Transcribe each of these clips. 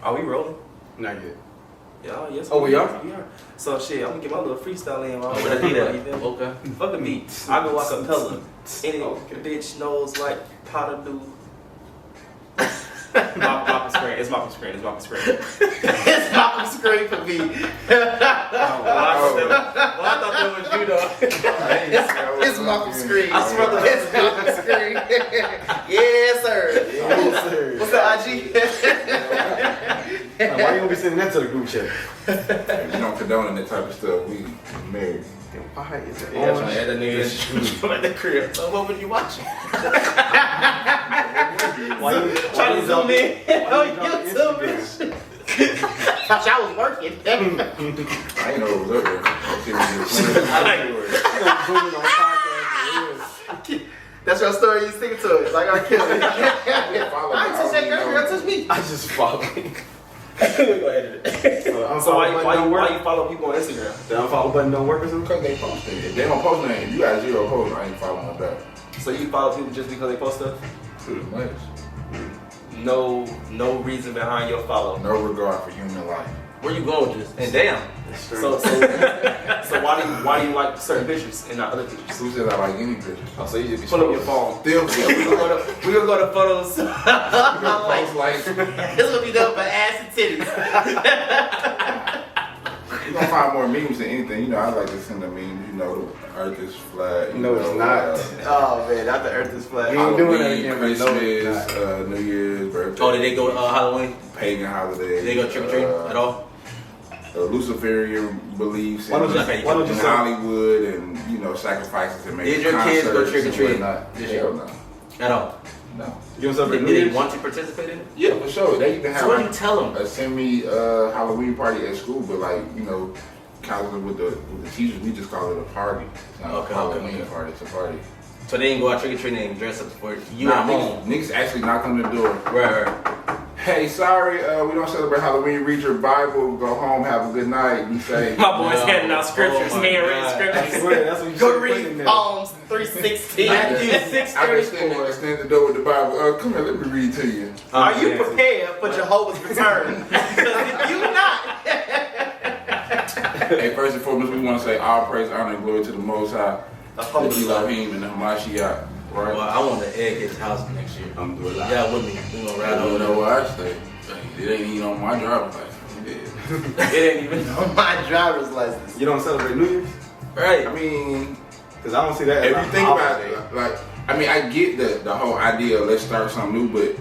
Are we rolling? Not yet. Yeah, yes. Oh, we are? We are. So shit, I'm gonna get my little freestyle in. Oh, what I do that? Okay. Fuck the beat. I go acapella. Any bitch knows like how to do. Malcom screen. It's Malcom screen. It's Malcom screen. It's Malcom screen for me. I thought that was you though. It's Malcom screen. I swear to It's Malcom screen. Yes, sir. Yes, sir. What's the IG? Why you gonna be sending that to the group chat? You don't condone that type of stuff. We married. Why is it? Yeah, trying to add that nigga at the crib. So what were you watching? Why you Trying to zoom in on YouTube. Thought y'all was working. I ain't know it was up there. I like it. That's your story. You sticking to it. Like I killed it. I ain't touch that girl. Girl, touch me. I just follow. We're gonna edit it. So why you follow people on Instagram? The unfollow button don't work or something? Because they post it. If they don't post nothing, if you got 0 posts, I ain't following them back. So you follow people just because they post stuff? Pretty much. No reason behind your follow. No regard for human life. Where you going with this? And damn. That's true. So why do you like certain pictures and not other pictures? Who said I like any picture? Oh, so you just pull up your phone. Still, We gonna go to photos. post like It's gonna be done for ass and titties. you gonna find more memes than anything. You know, I like to send the memes. You know, the Earth is flat. You No, know, it's not. Oh man, not the Earth is flat. You ain't doing that Halloween, again, but no, it's Christmas, New Year's, birthday. Oh, did they go Halloween? Pagan holidays. Did they go trick or treat at all? Luciferian beliefs Why don't you- in why don't you say- Hollywood and sacrifices and making Did your kids go concerts trick or and treat whatnot. this Hell year? no. At all? No. You don't celebrate Did New they Year's? want to participate in it? Yeah, for sure. They even So have what do you tell them? a semi Halloween party at school, but calendar with the teachers, we just call it a party. It's not Okay, a Halloween okay. party. It's a party. So they didn't go out trick or treating and dress up for you Nah, at home? niggas actually knock on the door. Right. Hey, sorry, we don't celebrate Halloween. Read your Bible, go home, have a good night. Be safe. My boy's No. handing out scriptures, Oh my handwritten God. I scriptures. swear, that's what you Go should put in read there. Psalms 3:16. Matthew I just stand 6:34. at the door with the Bible. Come here, let me read to you. Are you prepared for Jehovah's return? Because if you not, Hey, first and foremost, we want to say all praise, honor, and glory to the Most High, the Elohim, and the Hamashiach. Right? well, I want to egg his house next year. I'm doing that. Yeah, with me. We gonna I ride don't over know there. where I stay. It ain't even on my driver's license. It is. It ain't even. On my driver's license. You don't celebrate New Year's? Right. I mean, Because I don't see that as if a you think about holiday. it, I get the whole idea of let's start something new, but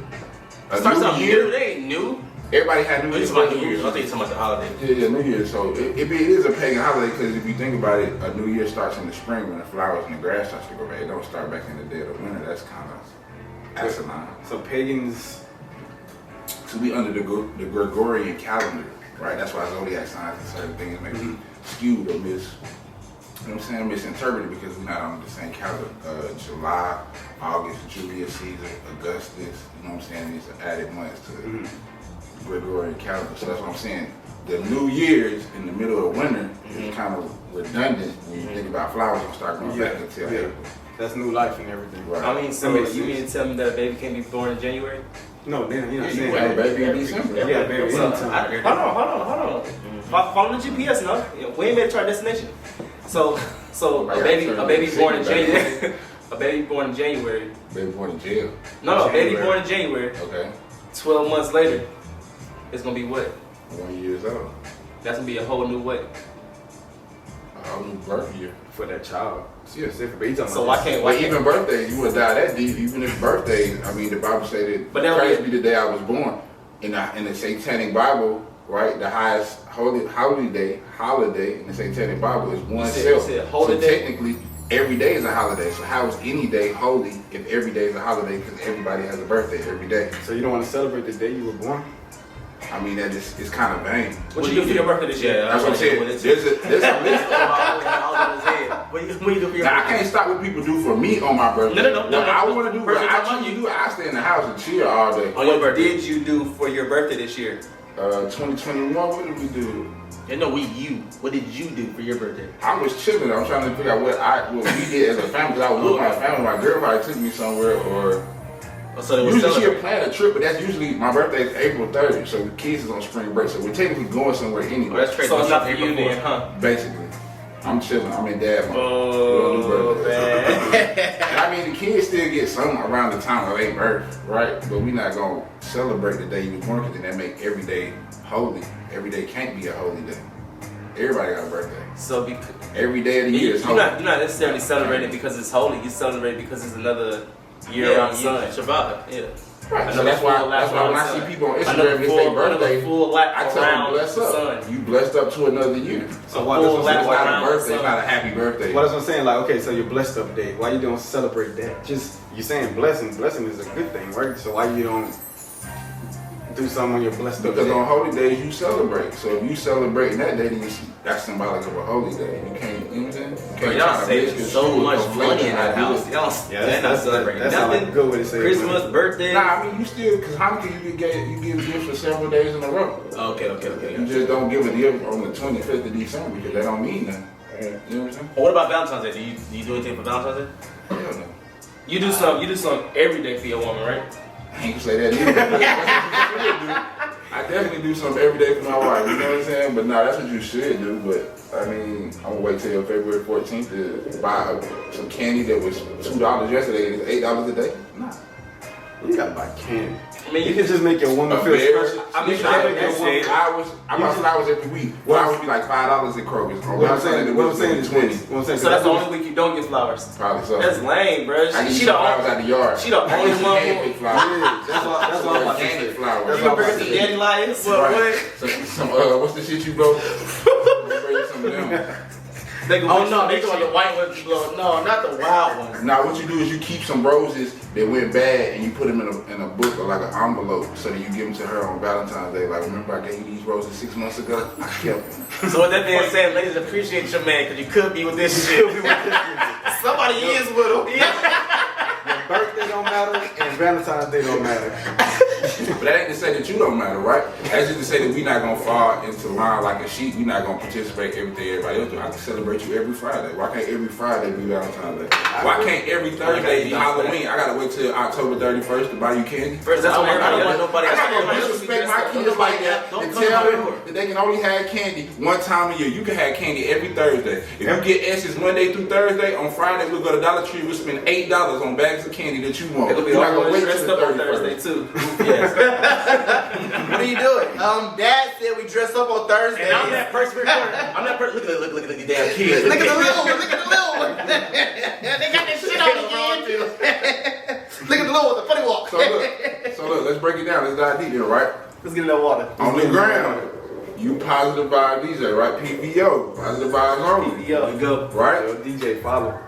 a Start new something year, new. They ain't new. everybody had New What Year's is my New Year's? I resolutions. think you're talking about the holiday. Yeah, New Year's. So it is a pagan holiday because if you think about it, a New Year starts in the spring when the flowers and the grass starts to grow back. It don't start back in the dead of winter. That's kind of asinine. So pagans, So we under the Gregorian calendar, right? That's why zodiac signs and certain things may be skewed or misinterpreted because we're not on the same calendar. July, August, Julius Caesar, Augustus, you know what I'm saying? These are added months to the Gregorian calendar. So that's what I'm saying. The New Year's in the middle of winter is kind of redundant when you think about flowers don't start growing back until April. that's new life and everything. Right. I mean, so That makes you sense. mean to tell me that a baby can't be born in January? No, damn, you're not You saying had a that. baby in December. Yeah, baby, So, anytime. hold on. Follow the GPS now. We ain't made it to our destination. So a baby born in January. A baby born in January. Baby born in jail. No, baby January. born in January. Okay. 12 months later, it's gonna be what? 1 year old. That's gonna be a whole new what? A whole new birth year. For that child. Yeah. Specific, but you talking So about why can't? Well, even birthdays, you would die that deep. Even if birthdays, the Bible said But that that Christ would- be the day I was born. In the Satanic Bible, right, the highest holiday in the Satanic Bible is one You self. said holy so day? technically, every day is a holiday. So how is any day holy if every day is a holiday? Because everybody has a birthday every day. So you don't want to celebrate the day you were born? That just it's kind of vain. What you do for your birthday this year? That's what I'm saying. There's a list. What you do for your Now, I can't stop what people do for me on my birthday. No. What I want to do, what Birthday I time on choose to you. do, I stay in the house and chill all day. On your What birthday? did you do for your birthday this year? 2021, what did we do? No, What did you do for your birthday? I was chilling. I'm trying to figure out what we did as a family. 'Cause I was with my family. My girl probably took me somewhere, or So they usually she'll plan a trip, but that's usually my birthday is April 30th, so the kids is on spring break, so we're technically going somewhere anyway. That's crazy. So it's not for you then, huh? Basically. I'm chilling. I'm in dad mode. Oh, man. I mean, the kids still get something around the time of their birth, right? But we're not going to celebrate the day you was born because then that make every day holy. Every day can't be a holy day. Everybody got a birthday. So every day of the year is holy. You're not necessarily celebrating because it's holy. You celebrate because it's another year around the sun. Shabbat, yeah. Right. So that's why when I see people on Instagram get their birthday, I tell them bless up. You blessed up to another year. So why does it's not a birthday? It's not a happy birthday. What I'm saying, like, okay, so you're blessed up day. Why you don't celebrate that? Just you're saying blessing. Blessing is a good thing, right? So why you don't do something when you're blessed up? Because on holy days you celebrate. So if you celebrate that day, then that's symbolic of a holy day. You can't, you know what I'm saying? Y'all save so much money in that house. Y'all not celebrating nothing. Good way to say Christmas, birthday. Nah, I mean you still, because Hanukkah you give gifts for several days in a row. Okay. You just don't give a gift on the 25th of December because that don't mean nothing. You know what I'm saying? What about Valentine's Day? Do you do anything for Valentine's Day? Hell no. You do something every day for your woman, right? I ain't gonna say that either. I definitely do something every day for my wife, you know what I'm saying? But nah, that's what you should do. But I mean, I'm gonna wait till February 14th to buy some candy that was $2 yesterday and it's $8 a day. Nah. You gotta buy candy. I mean, you can just make your woman feel special. I mean, I buy flowers every week. Flowers be like $5 at Kroger's. What I'm saying is 20. So that's the only week you don't get flowers. Probably so. That's lame, bro. She the flowers out the yard. She the only one. Handpicked flowers. That's all I'm Organic flowers. You bring some dandelions. Right. Some what's the shit you blow? Bring some of them. They no, they doing the white ones you blow. No, not the wild ones. Now what you do is you keep some roses that went bad and you put them in a book or like an envelope so that you give them to her on Valentine's Day. Like, remember I gave you these roses 6 months ago? I kept them. So with that being said, ladies, appreciate your man because you could be with this shit. Somebody is with him. Your birthday don't matter and Valentine's Day don't matter. But that ain't to say that you don't matter, right? That's just to say that we not gonna fall into line like a sheep. We not gonna participate every day everybody else do. I can celebrate you every Friday. Why can't every Friday be Valentine's Day? Why can't every Thursday be Halloween? I gotta wait till October 31st to buy you candy. First, that's why I don't want nobody. I'm not gonna disrespect my kids like that and tell them that they can only have candy one time a year. You can have candy every Thursday. If you get S's Monday through Thursday, on Friday we'll go to Dollar Tree. We'll spend $8 on bags of candy that you want. It'll be all dressed up on Thursday too. What are you doing? Dad said we dress up on Thursday. And I'm that person recording. I'm that person. Look at the damn kids. Look at the little one. Look at the little one. They got this shit on again. Look at the little one. The funny walk. So look. Let's break it down. Let's dive deep here, right? Let's get in that water. On the ground, you positive vibe DJ, right? PVO, positive vibes only. PVO, go. Right? Yo, DJ follow.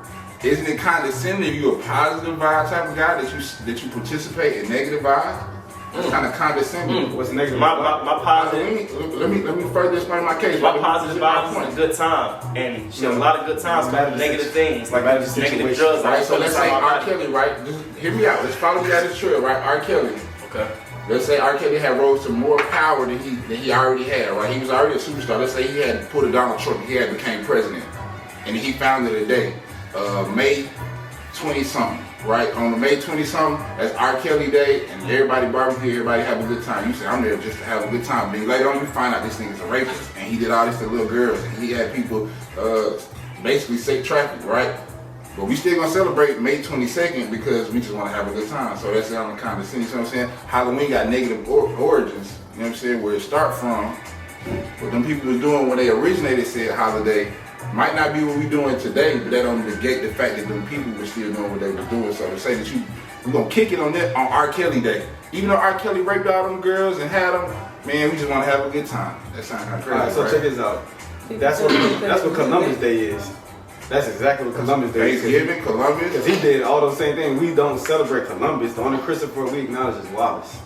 Isn't it condescending if you a positive vibe type of guy that you participate in negative vibes? It's kind of condescending. What's negative? My positive. Let me further explain my case. My positive vibes is a good time, and she had a lot of good times from negative things, like negative drugs. Right. So let's say R. Kelly, right? Just hear me out. Let's follow me down this trail, right? R. Kelly. Okay. Let's say R. Kelly had rose to more power than he already had, right? He was already a superstar. Let's say he had put a Donald Trump. He had became president, and he founded a day, May 20-something. Right, on the May 20-something, that's R. Kelly Day, and everybody barbecue, everybody have a good time. You say, I'm there just to have a good time. Then later on, you find out this nigga's a rapist, and he did all this to little girls, and he had people basically sex trafficked, right? But we still gonna celebrate May 22nd because we just wanna have a good time. So that's sounding condescending, you know what I'm saying? Halloween got negative origins, you know what I'm saying, where it start from. What them people was doing when they originated said holiday, might not be what we doing today, but that don't negate the fact that them people were still doing what they was doing. So to say that we're gonna kick it on that on R. Kelly Day, even though R. Kelly raped all them girls and had them, man, we just want to have a good time. That sounds kind of crazy. Alright, so right? check this out. That's what Columbus Day is. That's exactly what Columbus Day is. Thanksgiving, Columbus. Because he did all those same things. We don't celebrate Columbus. The only Christopher we acknowledge is Wallace.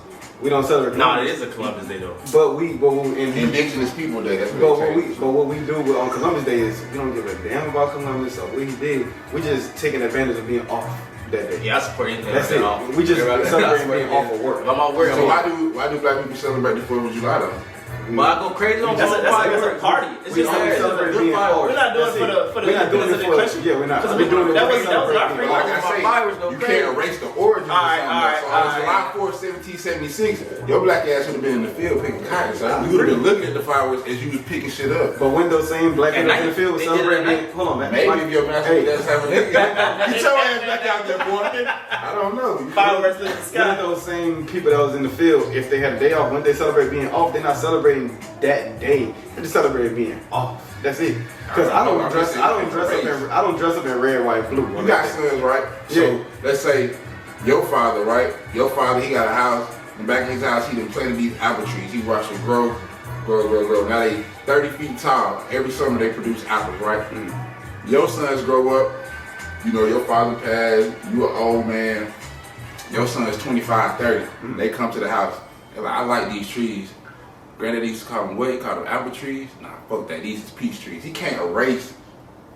We don't celebrate Columbus. Nah, it is a Columbus Day though. But we Indigenous People Day. That's what we do on Columbus Day is we don't give a damn about Columbus. So what he did, we just taking advantage of being off that day. Yeah, I support anything. That's it. We just celebrating being off of work. I'm on work. So why do black people celebrate the 4th of July though? But I go crazy on That's a fireworks. party. It's We just only like, celebrate good being fireworks. we're not doing That's it it. for the We're not doing independence it of the for. country. Yeah, we're not. Because We're doing it. that to was our celebrate free being Like will. I say, Fireworks go you crazy. can't erase the origin of something. So on July 4th, 1776, your black ass would have been in the field picking cotton. So you would have been looking at the fireworks as you was picking shit up. But when those same black At people in night, the field was they did it at celebrating, night. hold on, man. Maybe Like, if your master hey, does have a nigga, get your ass back out there, boy. I don't know. You Fireworks in the one of sky. those same people that was in the field, if they had a day off, when they celebrate being off, they're not celebrating that day. They're just celebrating being off. That's it. Because I don't dress up in red, white, blue. You got sons, right? So Yeah. let's say your father, right? Your father, he got a house. And back in his house, he been planting these apple trees. He watched them grow. Now they 30 feet tall. Every summer they produce apples, right? Your sons grow up. You know, your father passed. You an old man. Your son is 25, 30. They come to the house. They're like, I like these trees. Granddaddy used to call them what? He called them apple trees? Nah, fuck that. These is peach trees. He can't erase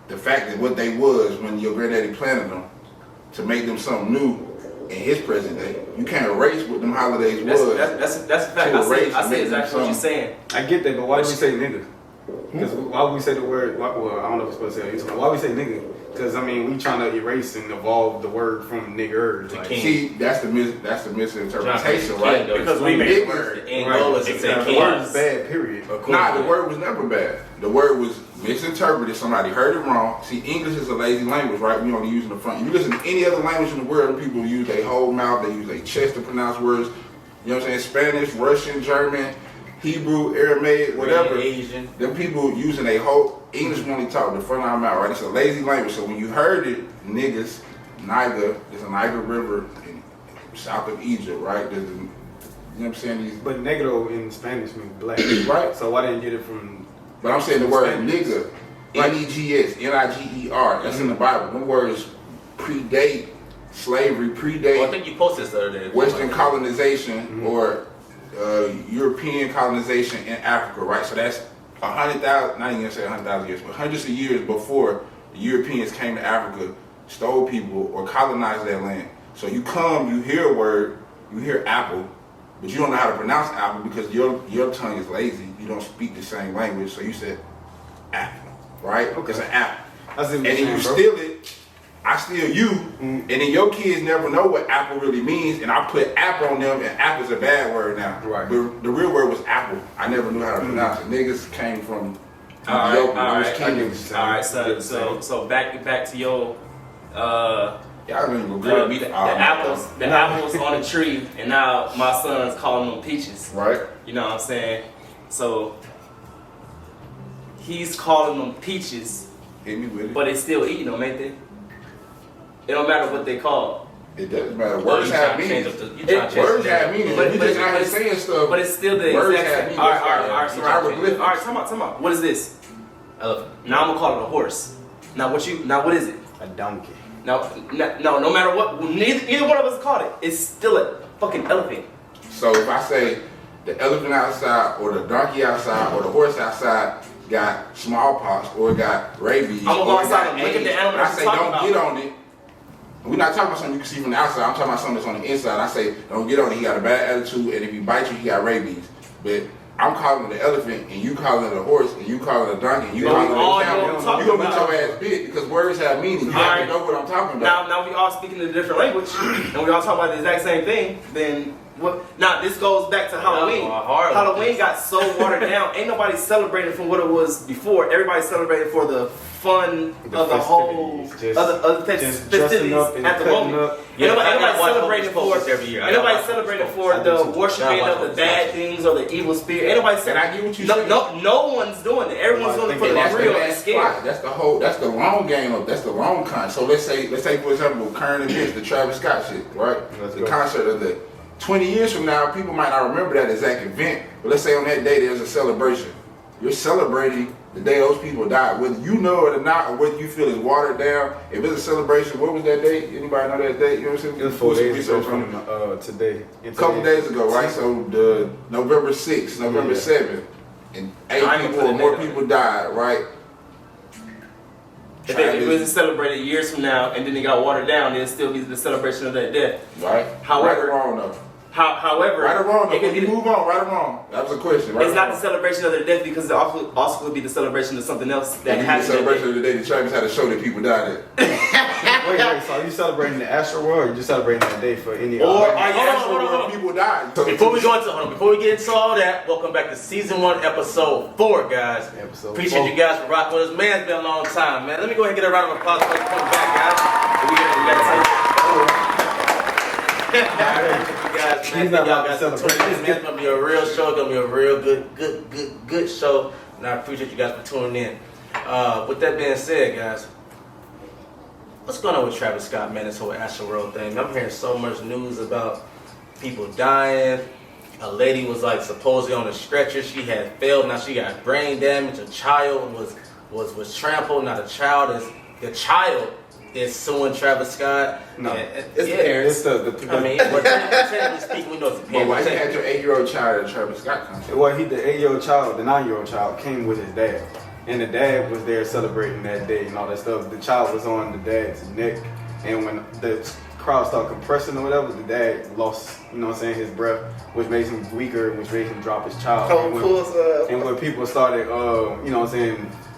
the fact that what they was when your granddaddy planted them to make them something new in his present day. You can't erase what them holidays was. That's a fact. I say exactly what you're saying. I get that, but why do we say nigga? Because why would we say the word? Well, I don't know if it's supposed to say. Why we say nigga? Because I mean, we trying to erase and evolve the word from nigger. Like, king. See, that's the misinterpretation, right? Because we made the word. The end Right. goal is to Exactly. say the king. word is bad. Period. Nah, the word was never bad. The word was misinterpreted. Somebody heard it wrong. See, English is a lazy language, right? We only use in the front. You listen to any other language in the world, people use their whole mouth. They use their chest to pronounce words. You know what I'm saying? Spanish, Russian, German, Hebrew, Aramaic, whatever. Asian. Them people using a whole English we only talk the front of our mouth, right? It's a lazy language. So when you heard it, niggas, Niger, there's a Niger River in south of Egypt, right? There's, you know what I'm saying? These, But negro in Spanish means black, right? So why didn't you get it from? But I'm saying the word Spanish. nigga, N-E-G-S, N-I-G-E-R, that's in the Bible. Them words predate slavery, Well, I predate think you posted this the other day. Western colonization or European colonization in Africa, right? So that's 100,000, not even gonna say 100,000 years, but hundreds of years before the Europeans came to Africa, stole people, or colonized that land. So you come, you hear a word, you hear apple, but you don't know how to pronounce apple because your tongue is lazy. You don't speak the same language, so you said apple, right? Okay. It's an apple. I see what And you're then you saying, bro. steal it, I steal you, and then your kids never know what apple really means, and I put apple on them, and apple's a bad word now. Right. But the real word was apple. I never knew how to pronounce it. Niggas came from All Ethiopia. right, Those I get what you're kingdoms. saying. All right, so back to your Y'all didn't go the good beef. apples on the tree, and now my son's calling them peaches. Right? You know what I'm saying? So he's calling them peaches, Hit me with it. but they still eating them, ain't they? It don't matter what they call. It doesn't matter. Oh, Words you have trying to change meanings. up the- you trying to change Words the- have meanings. But- You but- just out here but- saying stuff. But it's still the Words exact have same. meanings. All right. It's So hieroglyphics. all right, time out. What is this? Elephant. Now I'm gonna call it a horse. Now what is it? A donkey. Now, no matter what, either one of us called it, it's still a fucking elephant. So if I say the elephant outside, or the donkey outside, or the horse outside got smallpox, or it got rabies, I'm gonna go or it outside got and look at AIDS, the animal and I that say you're don't talking get about. on it. We're not talking about something you can see from the outside. I'm talking about something that's on the inside. I say don't get on it. He got a bad attitude, and if he bites you, he got rabies. But I'm calling it an elephant, and you calling it a horse, and you calling it a donkey, and you But calling we it all a know camel. what I'm You talking gonna get about. your ass bit because words have meaning. You have Alright. to know what I'm talking about. Now we all speaking in a different language, and we all talk about the exact same thing. Then what? Now this goes back to Halloween. No, hard. Halloween got so watered down. Ain't nobody celebrating from what it was before. Everybody's celebrating for the fun The of the whole festivities, other just dressing festivities up and at the cutting moment. up. Yeah, Ain't I nobody gotta watch celebrating Hocus for Pocus every year. I ain't gotta nobody watch celebrating Hocus for Pocus. I the do too. worshiping Gotta of watch the bad things or the evil spirit. Ain't nobody And I get what you no, saying. no one's doing it. Everyone's Well, I doing it think for the That's real the and last scared. plot. That's the long game of. That's the long con. So let's say for example current events, the Travis Scott shit, right? Let's the go. concert of the 20 years from now, people might not remember that exact event, but let's say on that day there's a celebration. You're celebrating the day those people died, whether you know it or not, or whether you feel it's watered down. If it's a celebration, what was that date? Anybody know that date? You know what I'm saying? It was 4 Do some days ago research on from it. today. A couple days ago, right? So the November 6th, November Yeah. 7th, and I 8 ain't people gonna or put more a date on people died, right? If it wasn't celebrated years from now and then it got watered down, it'll still be the celebration of that death. Right? However- right or wrong though. However, Right or wrong? it could Can be you move on? Right or wrong? That was a question. Right it's or not wrong? the celebration of their death because it also could be the celebration of something else that That the happened. celebration of the day that Travis had a show that people died at. Wait, so are you celebrating the astral world or you just celebrating that day for any Or other? are you Hold on, actually hold on, where hold on. people died? So Before we go into before we get into all that, welcome back to Season 1, Episode 4, guys. Episode Appreciate 4. you guys for rocking with us. Man, it's been a long time, man. Let me go ahead and get a round of applause for coming back, guys. We guys, man. He's not Y'all about guys to for celebrate. tuning in, man. It's gonna be a real show. It's gonna be a real good show. And I appreciate you guys for tuning in. With that being said, guys, what's going on with Travis Scott, man? This whole Astroworld thing. I'm hearing so much news about people dying. A lady was like supposedly on a stretcher. She had failed. Now she got brain damage. A child was trampled. Now the child is suing Travis Scott. No, And- it's yeah. the parents. I mean, but technically speaking, we know it's a But why you parent. had your 8-year-old child at Travis Scott concert? Well, the 8-year-old child, the 9-year-old child came with his dad. And the dad was there celebrating that day and all that stuff. The child was on the dad's neck. And when the crowd started compressing or whatever, the dad lost, his breath, which made him weaker, which made him drop his child. And when people started,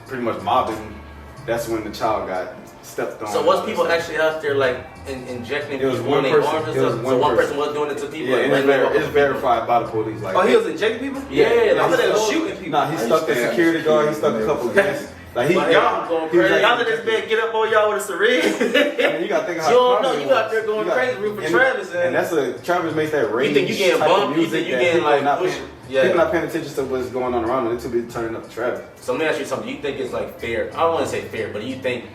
pretty much mobbing, that's when the child got stepped on. So was people actually out there like injecting It was people one in their person. arms and It was stuff? one So one person. person was doing it to people. Yeah, and like, letting it's verified by the police. Like, Oh, he was injecting people? Yeah, I like, thought they was so- shooting people. Nah, he stuck the security guard. He stuck a couple of guys. Like But y'all going he was crazy. Y'all let this man get up on y'all with a syringe. I mean, you gotta think how You don't common know, it you out was. there going You got- crazy, root for and- Travis, and that's Travis makes that rage. You think you getting type of bumped? You music think you that getting people like not push? paying- Yeah. People not paying attention to what's going on around them. They too busy turning up to Travis. So let me ask you something. Do you think it's like fair? I don't want to say fair, but do you think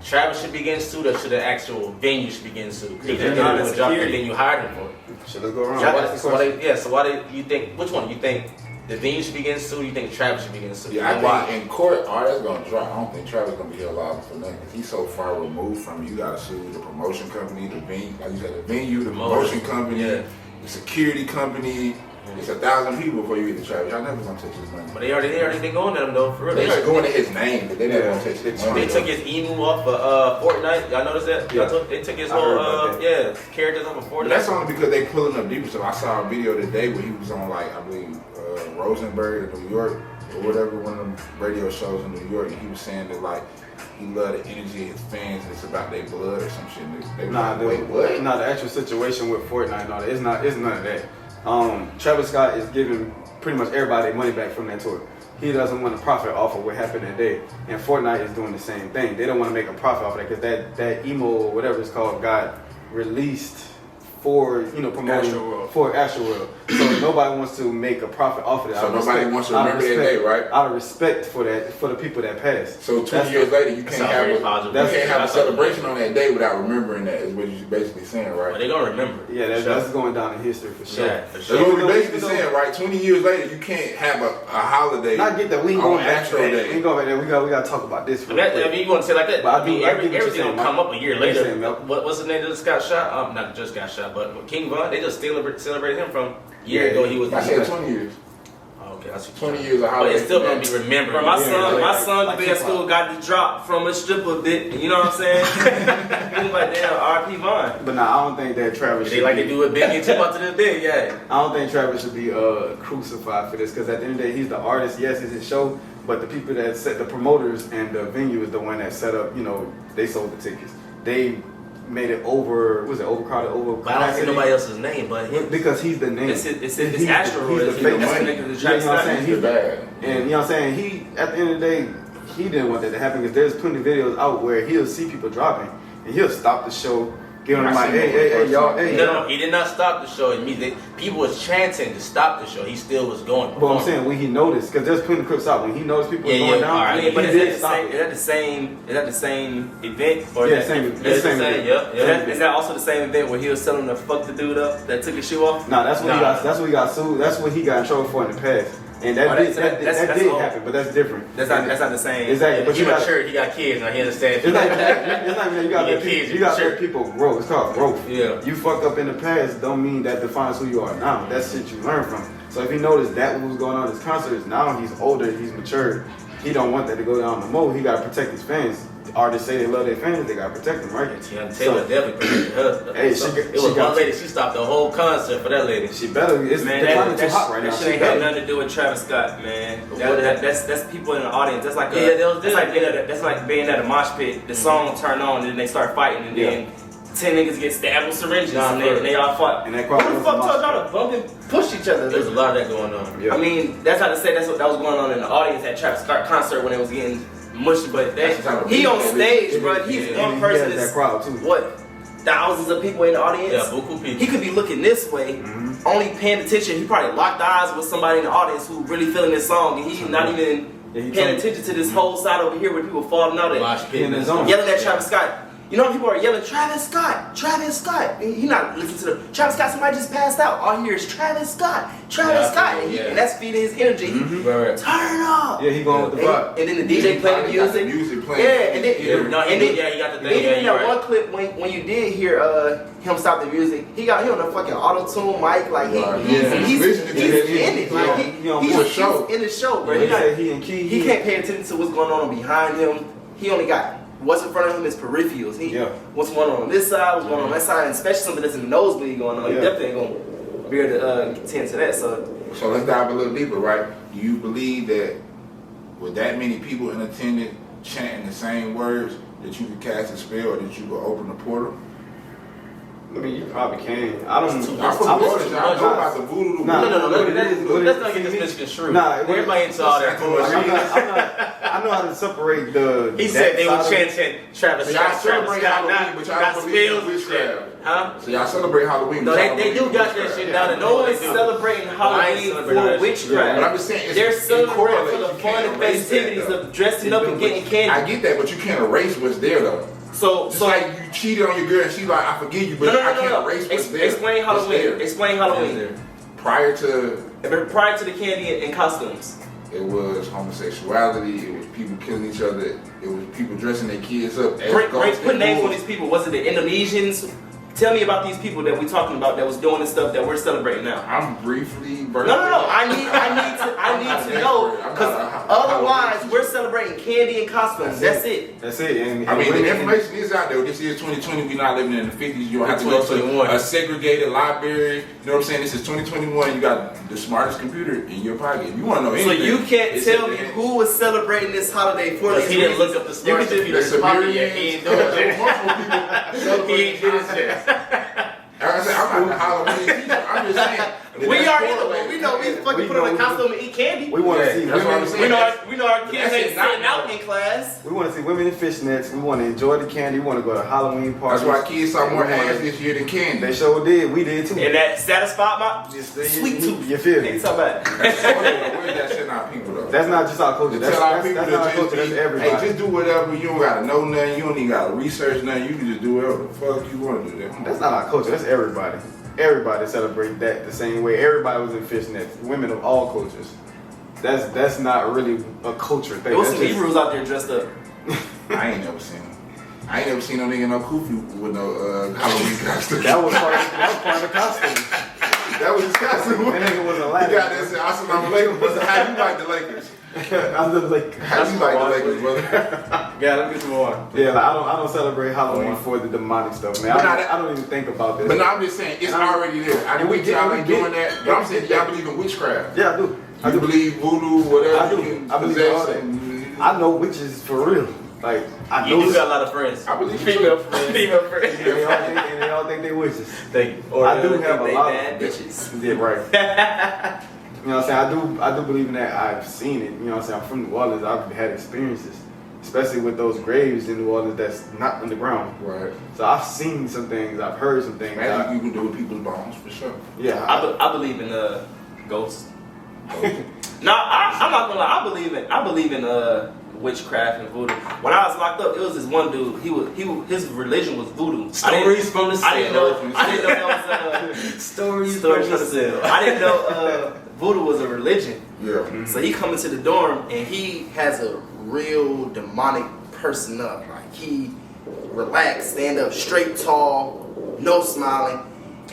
Travis should be getting sued or should the actual venue should be getting sued? Because Yeah, they're not doing the a job and security. then you hired him for it. Shit, let's go around. So What's the question? so why do you think, which one? You think the venue should be getting sued or you think Travis should be getting sued? Yeah, And why? I think in court, all that's gonna drop. I don't think Travis gonna be held liable for nothing. If he's so far removed from you, gotta sue the promotion company, the venue, like you said, the venue, the promotion company, Yeah. the security company. It's 1,000 people before you get to Travis. Y'all never gonna touch his money. But they already been going at him though, for real. They just going to his name, but they never gonna touch his money. They took his emu off of Fortnite. Y'all notice that? Yeah. They took his I heard whole about that. characters off of But Fortnite. that's only because they pulling up deeper. So I saw a video today where he was on like I believe Rosenberg in New York or whatever, one of them radio shows in New York, and he was saying that like he loved the energy of his fans and it's about their blood or some shit. They was Nah, like, wait, what? Nah, the actual situation with Fortnite and all that, it's none of that. Travis Scott is giving pretty much everybody money back from that tour. He doesn't want to profit off of what happened that day. And Fortnite is doing the same thing. They don't want to make a profit off of that because that emo or whatever it's called got released for promoting Astroworld. for Astroworld. So nobody wants to make a profit off of that. So Out of nobody respect- wants to out of remember that respect- day, right? Out of respect for the people that passed. So 20 That's- years later, you That's can't not very have positive. you can't have a That's celebration on that day without remembering that. Is what you're basically saying, But right? they gonna remember. Yeah, Sure. that's going down in history for sure. Yeah, for That's sure. what Even we're though- basically even though- saying, right? 20 years later, you can't have a holiday. Not get that. We ain't on going back to Astro that. Day. We ain't going back there. We got to talk about this. I mean, you want to say like that? But I mean, get what you're everything saying, will come Mike. up a year What you later. saying, Malcom? What's the name that just got shot? Not just got shot, but King Von. They just celebrated him from a year ago. He was. I said 20 years. Oh, okay, I see. 20 years of But holiday. it's still gonna be remembered. Bro, my Yeah, son like been at school got the drop from a stripper bit. You know what I'm saying? He was like, damn, R.P. Vaughn. But nah, I don't think that Travis They should like be, to do it big and tip out to this day, yeah. I don't think Travis should be crucified for this because at the end of the day, he's the artist. Yes, it's his show, but the people that set the promoters and the venue is the one that set up. They sold the tickets. They made it overcrowded, But I don't see nobody else's name, but him. because he's the name. It's He's Astro He's the World. face. That's Yeah, connected to you Travis know what I'm Scott. saying? He's He's bad. And you know what I'm saying? He, at the end of the day, he didn't want that to happen because there's plenty of videos out where he'll see people dropping and he'll stop the show, give them I like, seen it hey, for the y'all, first hey. No, he did not stop the show. It means that people was chanting to stop the show. He still was going. But I'm saying when he noticed, because there's plenty of clips out when he noticed people Yeah, going yeah, down. all right. Yeah, but he is did that the stop same? it. Is that the same event? Or Yeah, is that, same. It's It's the the same. same. Yep, Is yep. that also the same event where he was telling them to fuck the dude up that took his shoe off? Nah, that's what he Nah. got. That's what he got sued. That's what he got in trouble for in the past. And that Oh, did, that's that did all. happen, but that's different. That's not the same. Exactly. But He you got. mature. He got kids now. He understands. It's not even that. You got Yeah, to kids, you got to sure. let people grow. It's called growth. Yeah. You fucked up in the past don't mean that defines who you are now. That's shit you learn from. So if he noticed that what was going on at his concerts, now he's older, he's matured. He don't want that to go down the more. He got to protect his fans. artists say they love their fans, they gotta protect them, right? Tiana Taylor definitely protected her. Hey, It was one lady, she stopped the whole concert for that lady. She better. It's Man, climate too hot right now. that She shit ain't have better. nothing to do with Travis Scott, man. What That's people in the audience. That's like that's like being at a mosh pit. The song turn on and then they start fighting and then 10 niggas get stabbed with syringes and they all fought. And that crowd Who the was fuck a told mosh y'all to bump and push each other? There's a lot of that going on. Yeah. I mean, that's how to say that was going on in the audience at Travis Scott concert when it was getting mushy. But he on stage, bro. He's one And person. he has that crowd too. What? Thousands of people in the audience. Yeah, buku people. He could be looking this way, only paying attention. He probably locked eyes with somebody in the audience who really feeling this song, and he's not even paying attention to this whole side over here where people falling out Mosh pit in his own. yelling at Travis Scott. You know, people are yelling, Travis Scott, Travis Scott. He not listening to the Travis Scott. Somebody just passed out. All I hear is Travis Scott, Travis Scott, and that's feeding his energy. Right. Turn up. Yeah, he going with the vibe. And then the DJ playing the music. Music playing. Yeah, and then he got the thing. even in Yeah, that one clip when you did hear him stop the music, he on a fucking auto-tune mic, like he's in it, like he's in the show, bro. He can't pay attention to what's going on behind him. He only got what's in front of him is peripherals. What's going on this side, what's going on that side, and especially something that's in the nosebleed going on. He definitely ain't gonna be able to attend to that. So let's dive a little deeper, right? Do you believe that with that many people in attendance chanting the same words that you could cast a spell or that you could open a portal? I mean, you probably can. I don't. I'm from Pvodj. I know about the voodoo. No. Let's not get this misconstrued. Everybody into all that bullshit. I know how to separate the. He said they were chanting Travis So y'all Scott, celebrate Halloween, but y'all don't believe in witchcraft. Huh? So y'all celebrate Halloween. No, but y'all they don't do believe in got that witchcraft. shit down. No one's celebrating Halloween for witchcraft. But I'm just saying, They're it celebrating for correlates. the You fun can't and erase that, festivities though. of dressing up and getting candy. I get that, but you can't erase what's there though. So Just like you cheated on your girl and she's like, I forgive you, but I can't erase what's there. Explain What's Halloween. there. Explain Halloween. Prior to Prior to the candy and costumes. it was homosexuality, it was people killing each other, it was people dressing their kids up as ghosts Put and names on wolves. these people. Was it the Indonesians? Tell me about these people that we're talking about that was doing this stuff that we're celebrating now. I'm briefly No. I need to know because otherwise we're celebrating candy and costumes. That's it. That's it. And I mean, the women- information is out there. This is 2020. We're not living in the 50s. You don't have to go to 2021. a segregated library. You know what I'm saying? This is 2021. You got the smartest computer in your pocket. If you want to know So anything, you can't it's tell in me there. who was celebrating this holiday for Because these he didn't reasons. look up the smart You computer. The Sumerians, He ain't doing it. multiple people celebrate He ain't did his shit. Like I said, I'm not the Halloween teacher. I'm just saying. that We that's are either, but correlated. we know we fucking put on a costume and eat candy. We want to see That's what I'm women. saying. We know our kids That's ain't it, not sitting out in class. We want to see women in fishnets. We want to enjoy the candy. We want to go to Halloween parties. That's why kids saw more We wanna- ass this year than candy. They sure did. We did too. And that satisfied my sweet tooth. You feel me? Ain't talking about. Where's that shit out people though? That's not just our culture. That's Tell our not people our to just culture. That's be, everybody. hey, just do whatever. You don't gotta know nothing. You don't even gotta research nothing. You can just do whatever the fuck you want to do. That's not our culture. That's everybody. Everybody celebrate that the same way. Everybody was in fishnets. Women of all cultures. That's not really a culture thing. There was That's some just- Hebrews out there dressed up. I ain't never seen him. I ain't never seen no nigga no kufi with no Halloween costume. That was part of the costume. That was his costume. That nigga wasn't He laughing. got this. Assalamu alaikum. But how you like the Lakers? I'm just like, How you like the Lakers, brother? Yeah, let me get some more. yeah, like, I don't celebrate Halloween for the demonic stuff, man. But I don't even think about this. But no, I'm just saying it's already there. I And we know get- y'all we ain't get- doing that. But I'm saying y'all believe in witchcraft. Yeah, I do. I You do. believe voodoo, whatever. I do. you can I believe in all possess that. and- I know witches for real. Like I know. You do got a lot of friends. I believe Female you. friends. Female friends. and they all think they witches. Thank you. I do have a They lot bad of bitches. Yeah, right. You know what I'm saying? I do believe in that. I've seen it. You know what I'm saying? I'm from New Orleans. I've had experiences, especially with those graves in New Orleans that's not underground. Right. So I've seen some things. I've heard some things. Magic you can do with people's bones for sure. Yeah. I believe in ghosts. No, I'm not gonna lie. I believe in witchcraft and voodoo. When I was locked up, it was this one dude. His religion was voodoo. Stories from the I didn't know that was Stories from the cell. I didn't know voodoo was a religion. Yeah. So he come into the dorm and he has a real demonic person up. Like he relaxed, stand up straight, tall, no smiling.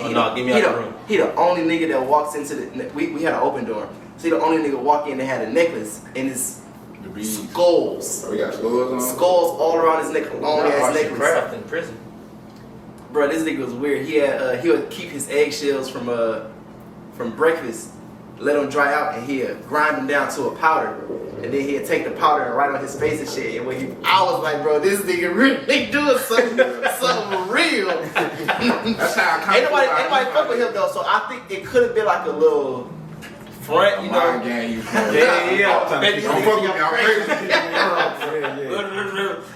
Oh, no, give me out the room. He the only nigga that walks into the. We had an open dorm. So he the only nigga walk in that had a necklace in his The beads. Skulls. Oh, he got skulls on? Skulls all around his neck, long ass necklace. Trapped in prison. Bro, this nigga was weird. He would keep his eggshells from breakfast, let them dry out, and he'd grind them down to a powder, and then he'd take the powder and write on his face and shit. And I was like, bro, this nigga really doing something real. That's how I kind Ain't nobody fuck with him though, so I think it could have been like a little front, you know. Game, Yeah. Don't fuck with me, I'm crazy.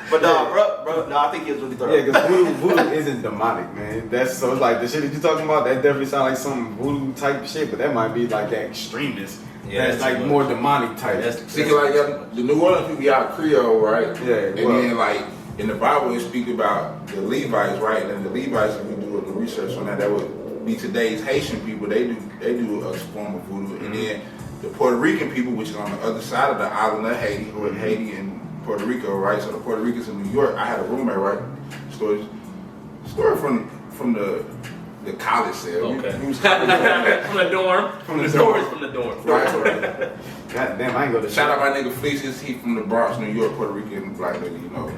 But no, bro, I think he was really thorough. Yeah, because voodoo isn't demonic, man. So it's like the shit that you're talking about, that definitely sounds like some voodoo type shit, but that might be like that extremist. Yeah, that's like more demonic type. See, like the New Orleans people got Creole, right? Yeah. And then like in the Bible it speak about the Levites, right? And the Levites, if we do the research on that would be today's Haitian people. They do a form of voodoo, and then the Puerto Rican people, which is on the other side of the island of Haiti, or Haiti and Puerto Rico, right? So the Puerto Ricans in New York, I had a roommate, right? Story from the college cell. Okay. He was from the dorm. From the dorm. Right. God damn, I ain't go to Shout out my nigga Fleeces, he from the Bronx, New York, Puerto Rican black nigga, you know.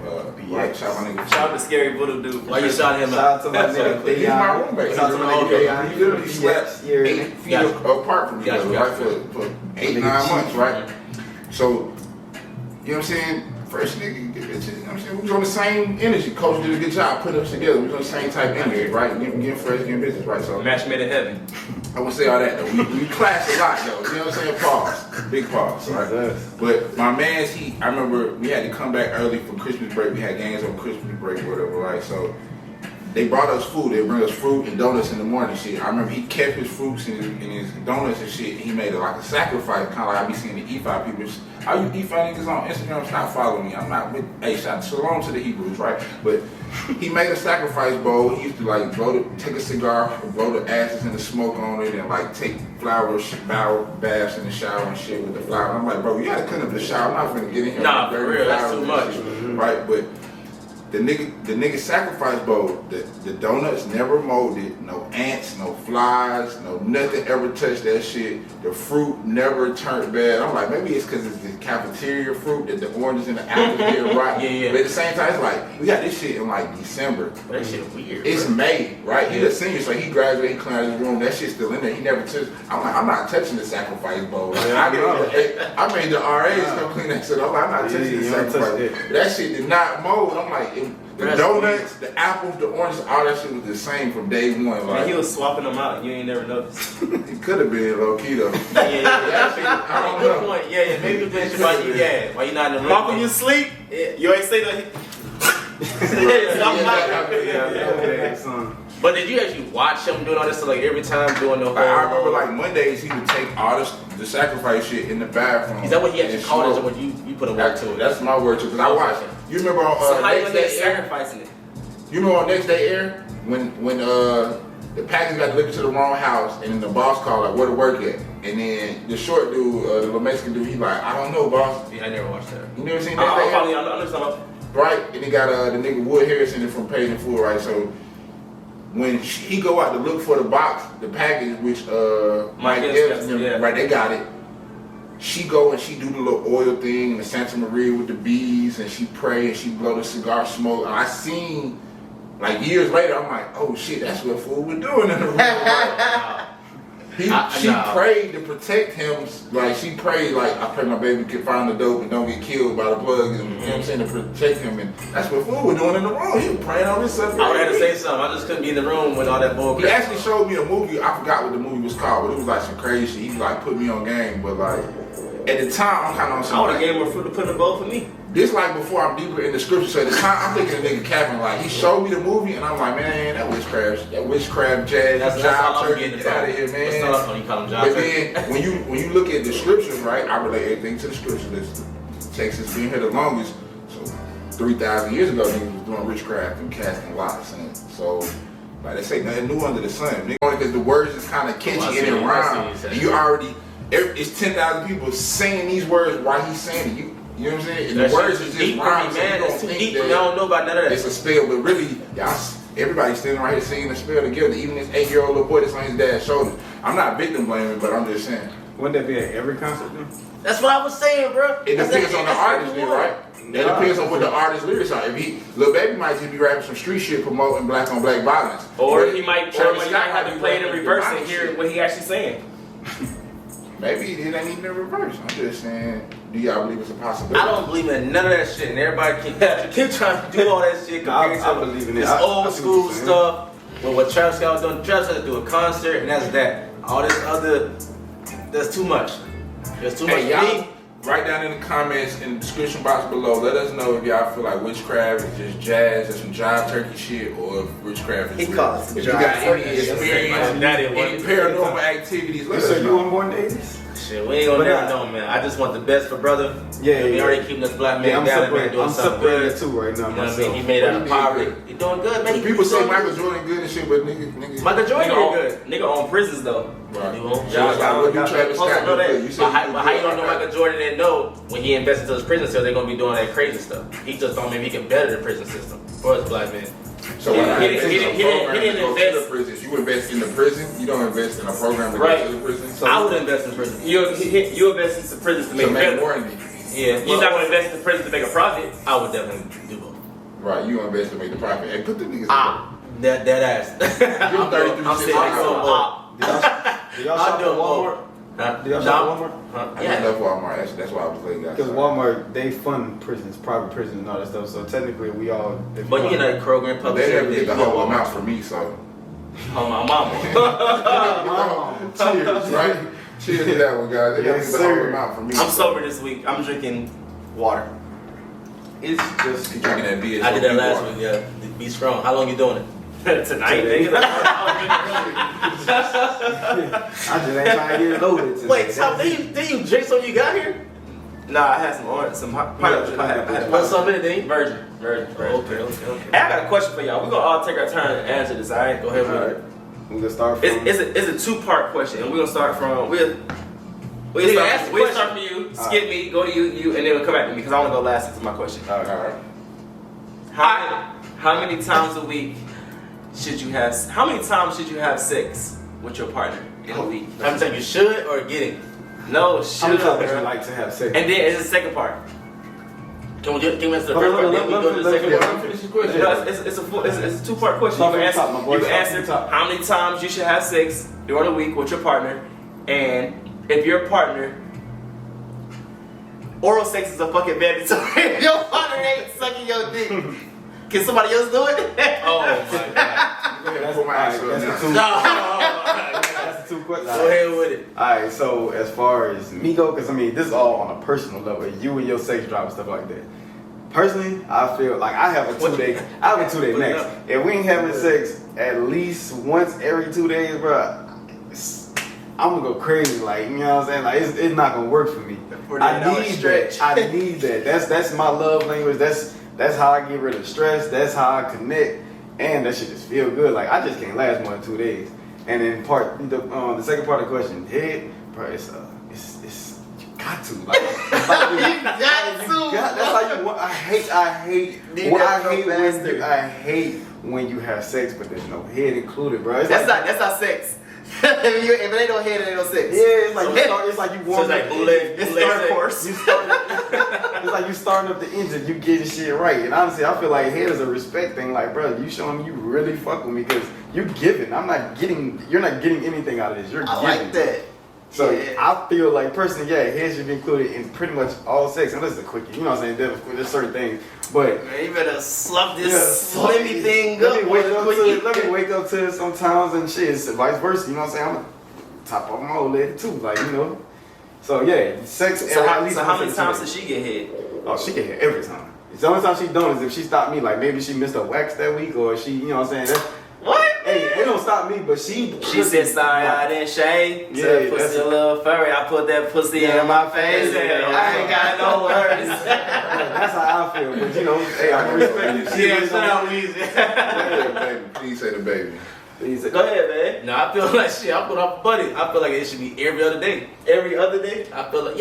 Right. Shout out my nigga. Shout out to Scary Voodoo Dude. Why you shot him Shout out? out to my nigga. He's my roommate. Shout out to my nigga Dayon. He literally slept 8 feet apart from each other, right? For 8-9 months, right? So, you know what I'm saying? First nigga, you know what I'm saying? We was on the same energy. Coach did a good job putting us together. We was on the same type of energy, right? Getting fresh, getting business, right? So Match made in heaven. I won't say all that though. We clash a lot though. You know what I'm saying? Pause. Big pause, right? Jesus. But my man's I remember we had to come back early for Christmas break. We had games on Christmas break or whatever, right? So they brought us food. They bring us fruit and donuts in the morning shit. I remember he kept his fruits and his donuts and shit. He made it like a sacrifice, kind of like I be seeing the E5 people. All you E5 niggas on Instagram, stop following me. I'm not with, hey, shalom to the Hebrews, right? But he made a sacrifice bowl. He used to like take a cigar, blow the ashes and the smoke on it, and like take flower baths in the shower and shit with the flower. I'm like, bro, you gotta clean up the shower. I'm not finna get in here. Nah, with for dirty real, that's flowers too and much. shit, right? But the nigga sacrifice bowl, the donuts never molded, no ants, no flies, no nothing ever touched that shit. The fruit never turned bad. I'm like, maybe it's because it's the cafeteria fruit that the oranges and the apples get right. Yeah. But at the same time, it's like, we got this shit in like December. That shit weird. It's May, right? He's a senior, so he graduated, he cleaned out his room. That shit's still in there. He never touched. I'm like, I'm not touching the sacrifice bowl. Like, I made the RAs come clean that shit. I'm like, I'm not touching the sacrifice. That shit did not mold. I'm like, the donuts, the apples, the oranges, all that shit was the same from day one. Like, he was swapping them out. You ain't never noticed. It could have been low key though. I don't Good know. point. Yeah, maybe it's why you not in the room. Malcom, you sleep? Yeah. You ain't say that. But did you actually watch him doing all this? So like every time doing the whole. I remember like Mondays he would take all the sacrifice shit in the bathroom. Is that what he actually and called it, or smoke. what you put a word to it? That's my word too. Because I watched. You remember on So how you Next gonna Day Air? sacrificing it? You remember on Next Day Air when the package got delivered to the wrong house and then the boss called like where to work at, and then the short dude, the little Mexican dude, he like, I don't know, boss. Yeah, I never watched that. You never seen Next Day Air? I know. Right? And he got the nigga Wood Harrison from Paid in Full, right? So when he go out to look for the box, the package, which Mike Evans, right, they got it. She go and she do the little oil thing, the Santa Maria with the bees, and she pray and she blow the cigar smoke. And I seen, like years later, I'm like, oh shit, that's what fool we're doing in the room. She prayed to protect him, like she prayed, like I pray my baby can find the dope and don't get killed by the plug, and, you know what I'm saying, to protect him, and that's what fool we're doing in the room. He was praying on this stuff. I would have to say something. I just couldn't be in the room with all that bull He crap. actually showed me a movie. I forgot what the movie was called, but it was like some crazy shit. He like put me on game, but like at the time I'm kind of on some. I would have gave him more fruit to put in the bowl for me. This like before I'm deeper in the scripture. So at the time I'm thinking of nigga Kevin. Like he showed me the movie, and I'm like, man, that witchcraft jazz, That's child all I'm turkey, getting get out of here, man. What's up? You call him John But Turkey. then when you look at the scriptures, right, I relate everything to the scriptures. Listen, Texas being here the longest, so 3,000 years ago, niggas was doing witchcraft and casting lots, and so like they say, nothing new under the sun. Nigga, only because the words is kind of catchy and it rhymes, and you already, it's 10,000 people saying these words while he's saying it. You know what I'm saying? And the words is just rhymes, so you man. don't It's too think deep. that Y'all don't know about none of that. it's a spell, but really, y'all, everybody's standing right here singing the spell together, even this 8-year-old little boy that's on his dad's shoulder. I'm not victim blaming, but I'm just saying. Wouldn't that be at every concert then? That's what I was saying, bro. It depends on the artist, then, right? That depends on what the artist lyrics are. If Lil Baby might just be rapping some street shit promoting black on black violence, Or he might Travis Scott have to play it in rapping reverse violent and hear shit. what he actually saying. Maybe it ain't even in reverse. I'm just saying, do y'all believe it's a possibility? I don't believe in none of that shit, and everybody keep trying to do all that shit compared I to believe in it. this I old see what school you're saying. stuff. Well, what Travis Scott was doing, Travis had to do a concert, and that's that. All this other, that's too much. There's too much. Hey, y'all, write down in the comments in the description box below. Let us know if y'all feel like witchcraft is just jazz, or some jive turkey shit, or if witchcraft is He real. calls it If you jive got any turkey. experience, Daddy, any paranormal activities, let us So you know. on born the 80s? Shit, we ain't gonna But never I- know, man. I just want the best for brother. Yeah, We yeah. already keeping this black man Yeah, I'm down, man, separating. doing I'm something separating good. the two right now You know what I myself. mean? He made out What of he poverty. did He doing good, man. He People say doing Michael good. Jordan good and shit, but niggas. Michael Jordan Nigga did own, good. nigga own prisons though. Right. You won't. So it's like, what do Travis Supposed to Scott know do? that. You said But how he you don't know good. Michael Jordan didn't know when he invested into his prison cell they're gonna be doing that crazy stuff. He just don't maybe he can better the prison system for us black men. So He when I didn't- invest he in a didn't- he didn't program to go to invest- the prison, you invest in the prison, you don't invest in a program to go Right. to the prison. I would invest in prison. You invest in some prisons to To make make better. more money. Yeah, You're not gonna invest in the prison to make a profit. I would definitely do both. Right, you invest to make the profit. Hey, put the niggas That ass. I'm 33 I'm sitting next to a $6. op. Do y'all I'll shop do at it both. Walmart? Huh? Do y'all shop at Walmart? Huh? I just left Walmart. That's why I was late, guys. Because Walmart, they fund prisons, private prisons and all that stuff. So technically we all... if But you want- get a Kroger and But Publix they never every get day. the whole amount for me, so. Oh my mama. Cheers, right? Cheers to that one, guys. They never Yes, get the whole sir. amount for me. I'm sober this week. I'm drinking water. It's just... You drinking that beer? I did that last week, yeah. Be strong. How long you doing it? Tonight, nigga. I just ain't trying to get loaded today. Wait, Tom, did you drink something you got here? Nah, I had some orange, some pineapple. I had What's up in it, then? Virgin. Okay. Hey, I got a question for y'all. We're gonna all take our turn and answer this, alright? Go ahead with Alright. it. We're going to start from... It's a two-part question, and we're gonna start from You can ask the we'll question. start from you, skip me, go to you, and then we'll come back to me because I want to go last into my question. Alright. Alright. How many times a week should you have? How many times should you have sex with your partner in a week? I'm saying you should or getting. No, How should. many times would you bro. like to have sex? And then it's the second part. Can we answer the first Hold on, part, then we let- go to the let- second let- part? Finish this question. No, it's a two-part question. Start You from can the top, my answer, boy. you can Start from answer the top. how many times you should have sex during a week with your partner, and if your partner, oral sex is a fucking mandatory. If your partner ain't sucking your dick, can somebody else do it? Oh my god. Go ahead and put my Alright, answer that's up the now. two. That's the two questions. Go ahead with it. Alright, so as far as me go, because I mean, this is all on a personal level, you and your sex drive and stuff like that. Personally, I feel like I have a 2 day max. If we ain't having sex at least once every 2 days, bro, I'm gonna go crazy. Like, you know what I'm saying? Like, it's not gonna work for me. I need that. I need that. That's my love language. That's how I get rid of stress. That's how I connect, and that shit just feel good. Like, I just can't last more than 2 days. And then the second part of the question, head, bro, it's you got to like You got to. that's how you want. I hate when you have sex, but there's no head included, bro. It's That's like, not sex. If it ain't no head, it ain't no sex. yeah, it's like you start. It's like you So warm it's like up. bootleg It's sex. third course. You start. It's like you starting up the engine. You getting shit right, and honestly, I feel like head is a respect thing. Like, bro, you showing me you really fuck with me because you giving. I'm not getting. You're not getting anything out of this. You're I giving. like that. So Yeah. I feel like personally, yeah, head should be included in pretty much all sex, unless it's a quickie. You know what I'm saying? There's certain things, but Man, you better slough this yeah, slimmy thing let up. me wake up to quick. it. Let me wake up to it sometimes, and shit, it's vice versa. You know what I'm saying? I'm a top off my old lady too, like, you know. So yeah, sex. So at how least many once times every does 2 days. she get hit? Oh, she get hit every time. The only time she don't is if she stopped me, like maybe she missed a wax that week, or she, you know what I'm saying? What? Hey, it don't stop me, but she Said sorry I didn't shave. Yeah, Said that's pussy it. a little furry. I put that pussy in my face. Yeah. I ain't got no words. That's how I feel. But you know, hey, I'm gonna respect you. Yeah, shout out Weezy. Baby, please say the baby. Go ahead, man. No, I feel like shit. I put off buddy. I feel like it should be every other day. Every other day. I feel like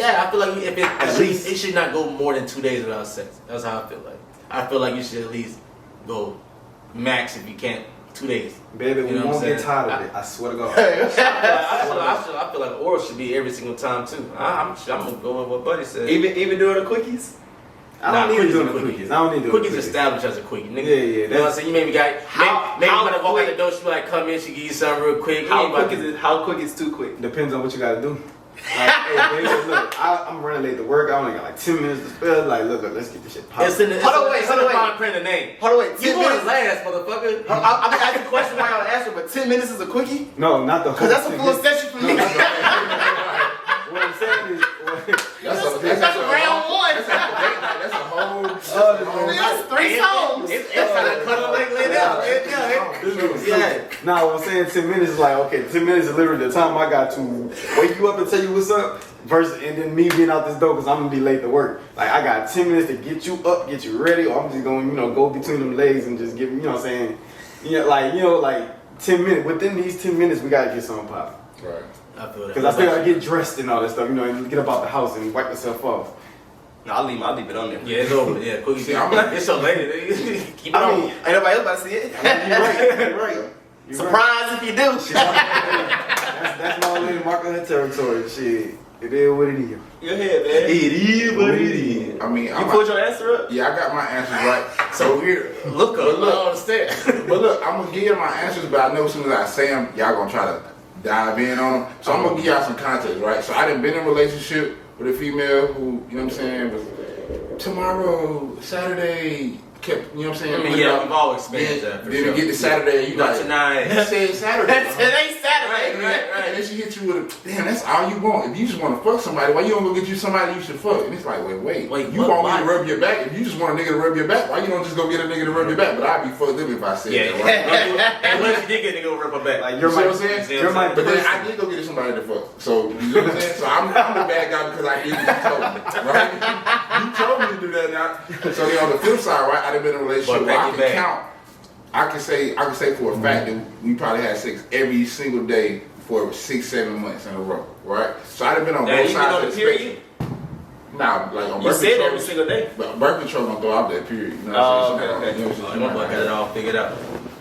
if it should not go more than 2 days without sex. That's how I feel like. I feel like you should at least go max if you can't 2 days. Baby, we won't get tired of it. I swear to God. I feel like oral should be every single time too. I'm gonna go with what Buddy said. Even doing the quickies. I don't need to do the quickies. I don't need to do quickies. Established as a quickie, nigga. Yeah. You know what I'm saying? You maybe got maybe you better walk out the door. She like come in, she give you something real quick. How quick is too quick? Depends on what you gotta do. Like, hey, baby, look, I'm running late to work. I only got like 10 minutes to spare. Like, look, let's get this shit popping. Hold on, wait. Print the name. Hold on, wait. You going last, motherfucker. I'm gonna ask a question while y'all answer, but 10 minutes is a quickie? No, not the whole. Cause that's a full session for me. What I'm saying is, that's a round one. That's a whole. That's 3 songs. It's trying to cut a leg laid out. yeah. Nah, what I'm saying 10 minutes is like, okay, 10 minutes is literally the time I got to wake you up and tell you what's up, versus and then me being out this door because I'm gonna be late to work. Like I got 10 minutes to get you up, get you ready, or I'm just gonna, go between them legs and just give you, know what I'm saying? Like 10 minutes. Within these 10 minutes, we gotta get something popping. Right. I feel that. Because I still gotta get dressed and all that stuff, and get up out the house and wipe myself off. No, I'll leave it on there. Yeah, it's over. Yeah, quickie. See, I'm like, it's so late. Keep it I on. mean, ain't nobody else about to see it. You're right. Surprise if you do. That's my lady marking her territory. Shit, it is what it is. Go ahead, man. It is what it is. I mean, You pulled your answer up? Yeah, I got my answers right. So weird. Look up. I don't understand. But look, I'm gonna give you my answers, but I know as soon as I say them, y'all gonna try to dive in on them. So I'm gonna give y'all some context, right? So I done been in a relationship with a female who, you know what I'm saying, was tomorrow, Saturday, kept, you know what I'm saying? I mean, yeah, we've all experienced that. Then you get to Saturday, you Not like, tonight. you said Saturday. Today's Saturday. Right. And then she hit you with a, damn, that's all you want. If you just want to fuck somebody, why you don't go get you somebody you should fuck? And it's like, wait, you want me to rub your back? If you just want a nigga to rub your back, why you don't just go get a nigga to rub your back? But I'd be fucked up if I said that, right? And when you did get a nigga to rub her back, Like You you're see my, what I'm saying? you're my But then person. I did go get somebody to fuck. So, you know what I'm saying? So I'm the bad guy because I did what you told me, right? You told me to do that now. So then on the flip side, right, I've been in a relationship where I can count. I can say for a fact that we probably had sex every single day for 6-7 months in a row, right? So I've been on both sides of the spectrum. Nah, like on You birth said control. every single day. But birth control don't throw out that period. You know what Oh, I'm saying? okay. You know what I'm saying? my boy got it all figured out.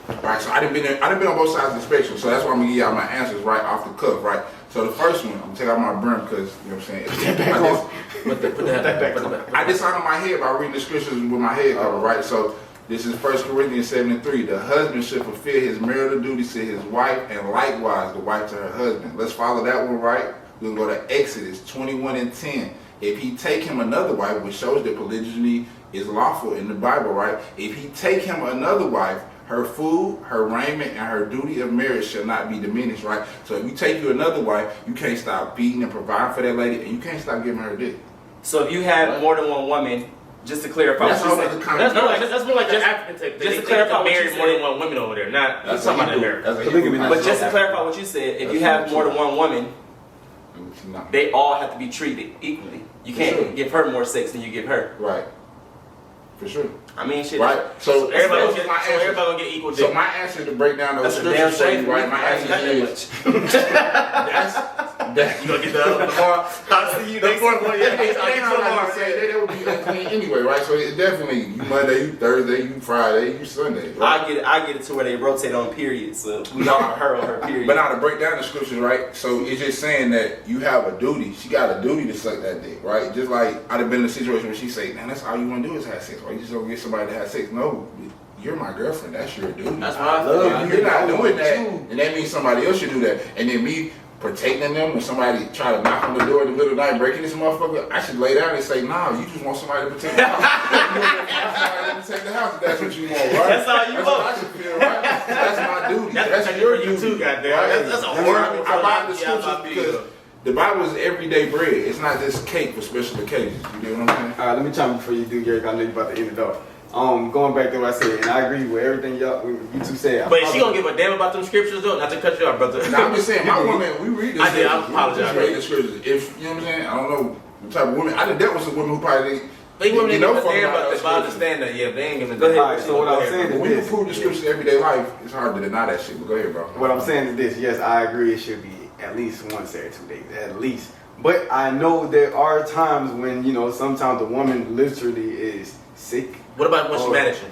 Alright, so I done been on both sides of the spectrum, so that's why I'm gonna give y'all my answers right off the cuff, right? So the first one, I'm gonna take out my brim because, you know what I'm saying? Put that back. I decided on my head by reading the scriptures with my head covered, right? So this is 1 Corinthians 7:3. The husband should fulfill his marital duties to his wife, and likewise the wife to her husband. Let's follow that one, right? We're gonna go to Exodus 21:10. If he take him another wife, which shows that polygyny is lawful in the Bible, right? If he take him another wife, her food, her raiment, and her duty of marriage shall not be diminished, right? So if you take you another wife, you can't stop feeding and providing for that lady, and you can't stop giving her dick. So if you have more than one woman, just to clarify That's what you all said. That's more like the African type. Just to clarify what you married more than said. one women over there. Not That's talking what about you do. America. That's what you do. But just to clarify what you said, if you have more than one woman, they all have to be treated equally. You can't give her more sex than you give her. Right. For sure. I mean, shit. Right. So Everybody everybody gonna get equal So dick. my answer to break down those That's a damn scriptures for you, shame. right? My answer is You gonna get the other one tomorrow? I'll see you next one. Yeah, I'll get you tomorrow. That would be unclean anyway, right? So it definitely you Monday, you Thursday, you Friday, you Sunday. Right? I get it to where they rotate on periods. So we got her on her period. But now to break down the scriptures, right? So it's just saying that you have a duty. She got a duty to suck that dick, right? Just like I'd have been in a situation where she say, "Man, that's all you want to do is have sex. Why you just don't get somebody to have sex?" No, you're my girlfriend. That's your duty. That's what I love feel. You're not doing that, and that means somebody else should do that. And then me protecting them when somebody try to knock on the door in the middle of the night, breaking this motherfucker, I should lay down and say, "Nah, you just want somebody to protect the house. You want somebody to protect the house. If that's what you want, right? That's all you That's want. what I should feel, right? That's my duty. That's your your duty duty, too, goddamn. right? That's a I horrible buy the yeah, scriptures because the Bible is everyday bread. It's not just cake for special occasions. You know what I'm saying? All right, let me chime in before you do, Garrick. I know you about to end it off. Going back to what I said, and I agree with everything you two said. But is she gonna give a damn about them scriptures though? Not to cut you off, brother. Now I'm just saying, my woman, we read the I did, I scriptures. apologize. We just read the scriptures. If you know what I'm saying, I don't know what type of women. I done dealt with some women who probably didn't. They women ain't know gonna fuck care about about those the Bible scriptures. standard. Yeah, they ain't gonna. Go ahead. All right, so what I was saying is When you this. prove the scriptures in everyday life, it's hard to deny that shit. But go ahead, bro. What I'm saying is this. Yes, I agree. It should be at least once every 2 days, at least. But I know there are times when sometimes the woman literally is sick. What about when she managing?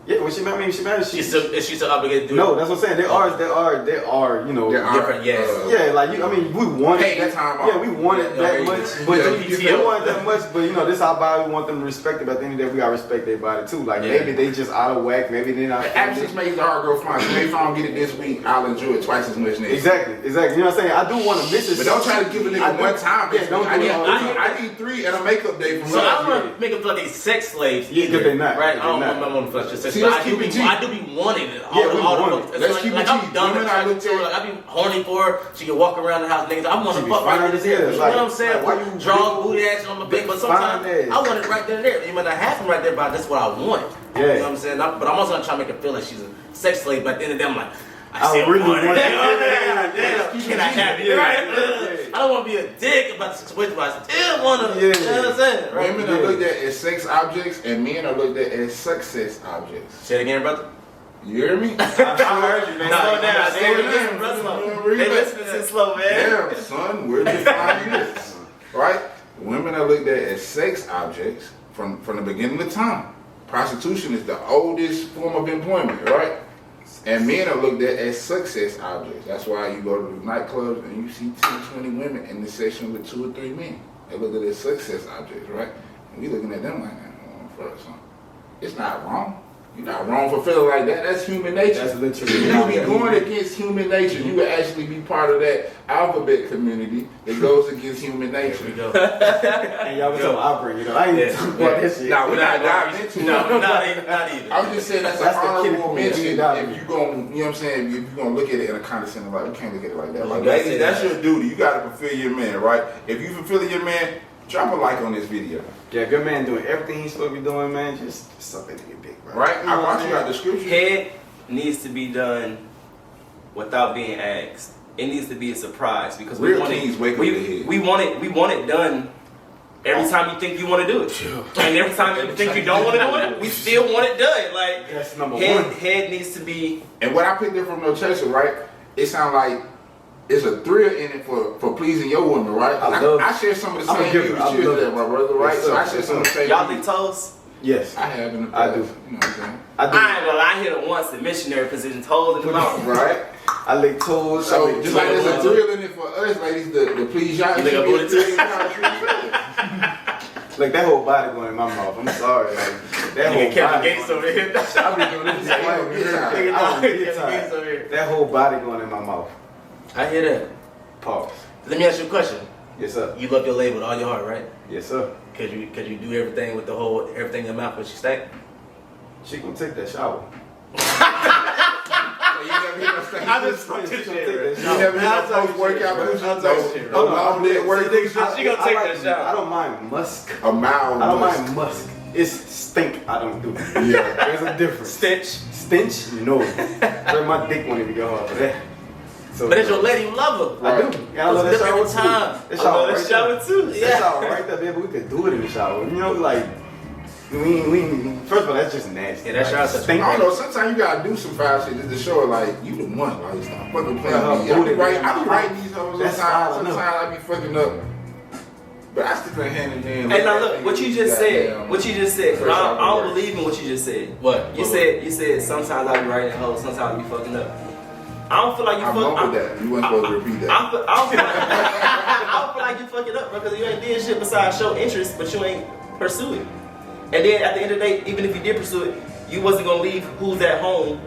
Yeah, when she married, She's still obligated to do it? No, that's what I'm saying. They are, you know, different. Yes. Yeah, like I mean, we wanted Paid that time Yeah, off. we wanted that much, but Yeah. we wanted that much. But you know, this our body. We want them to respect it. But at the end of the day, we gotta respect their body too. Like maybe they just out of whack. Maybe they're not. Absence makes the heart grow fine. Maybe if I don't get it this week, I'll enjoy it twice as much next. Exactly. You know what I'm saying? I do want to miss it. But don't try to give a nigga one time. Yeah, don't do it all the time. I need 3 and a makeup day from So I last don't want to make them feel like they sex slaves. Yeah, because they're not. Right? They're I not. don't want to feel like sex See, slaves. let's keep it G. I do be wanting it. Yeah, we want it. Let's keep it G. I'm done Women trying are to like, I be horny for her. She can walk around the house, niggas. I want She to be fuck fine right as there. hell. You know Like, what I'm saying? why you Draw booty action on my big, but sometimes fine as. I want it right there and there. You might not have them right there, but that's what I want. Yeah. You know what I'm saying? But I'm also gonna try to make her feel like she's a sex slave. But at the end of the day, I'm like, I still really want it. Damn, can I have it? Yeah. Right? Yeah. I don't want to be a dick about the situation, but I still want to. Yeah. You know what I'm saying? Right? Women are looked at as sex objects and men are looked at as success objects. Say it again, brother. You hear me? I heard you, man. Slow down. Slow They down. listen, brother. Slow They down. listening too slow, man. Damn, son, where did you find this? Right? Women are looked at as sex objects from the beginning of time. Prostitution is the oldest form of employment, right? And men are looked at as success objects. That's why you go to the nightclubs and you see 10, 20 women in the section with 2 or 3 men. They look at it as success objects, right? And we looking at them like that. First, it's not wrong. You're not wrong for feeling like that. That's human nature. That's literally You be going against human nature. You would actually be part of that alphabet community that goes against human nature. Here we go. And y'all was talking about opera, you know. I ain't talking about this shit. Nah, we're not diving into it. No, not even. I'm just saying that's That's an the honorable kid mention. for me. If you going, you know what I'm saying? If you're gonna look at it in a condescending light, we can't look at it like that. Like, You gotta say ladies, that's that. your duty. You gotta fulfill your man, right? If you fulfill your man, drop a like on this video, Yeah, good man doing everything he's supposed to be doing, man. Just suck it to get big, bro. right? You know I what brought I'm you out saying? the scripture. Head needs to be done without being asked. It needs to be a surprise because Real we want kings it. wake up the head. We want it done. Every time you think you want to do it, and every time you think you don't want to do it, we still want it done. Like That's number head, one. head needs to be. And what I picked up from No Chaser, right? It sounds like it's a thrill in it for pleasing your woman, right? I share some of the I'm a same giver. views I as you love there, it. my brother, right? Yes, So I sir. share some of the same Y'all views. lick toes? Yes, I have in the I past. do. You know what I'm saying? I do. I ain't gonna lie, I hit it once in missionary position, toes in the mouth. Right? I lick toes. I So lick just like there's a toes. thrill in it for us ladies to please y'all, You lick it a should be booty a thrill in y'all to treat fellas. Like that whole body going in my mouth. I'm sorry. Like that whole Nigga, Kevin body. Gates over here. I've been doing this. I don't get tired. Nigga, I dog, don't Kevin get Gates tired. over here. That whole body going in my mouth. I hear that. Pause. Let me ask you a question. Yes, sir. You love your lady with all your heart, right? Yes, sir. Cause you do everything with the whole everything in your mouth, but she stank. She gonna take that shower. So you never hear no stank. I just She gonna take that You shower. never hear no post-workout I'll push-ups, talk shit, no bro. long leg work. She gonna take that shower. I don't mind musk. A mild I don't musk. mind musk. It's stink. I don't do. Yeah. There's a difference. Stench. Stench? No. But my dick won't even go hard for that. So, But it's your lady, you love her. I do. And I love that It's shower different too. time. That I shower love right that shower there. too. That Yeah. shower right there, baby. We could do it in the shower. You know, like we first of all, that's just nasty. Yeah, that shower's like, a- stink. I don't know. Sometimes you gotta do some foul shit just to show her like you the one. Like stop fucking playing Yeah, with me. I booty, be writing man. these hoes That's sometimes. foul enough. Sometimes I be fucking up. But I still been hand in hand. Hey, now look, what you just said. Goddamn. What you just said. 'Cause First I off, don't work. believe in what you just said. What? You said sometimes I be writing hoes, sometimes I be fucking up. I don't feel like you I'm fuck. wrong with that. You weren't supposed to repeat that. I don't feel like I don't feel like you fucking up, bro, because you ain't did shit besides show interest, but you ain't pursue it. And then at the end of the day, even if you did pursue it, you wasn't gonna leave who's at home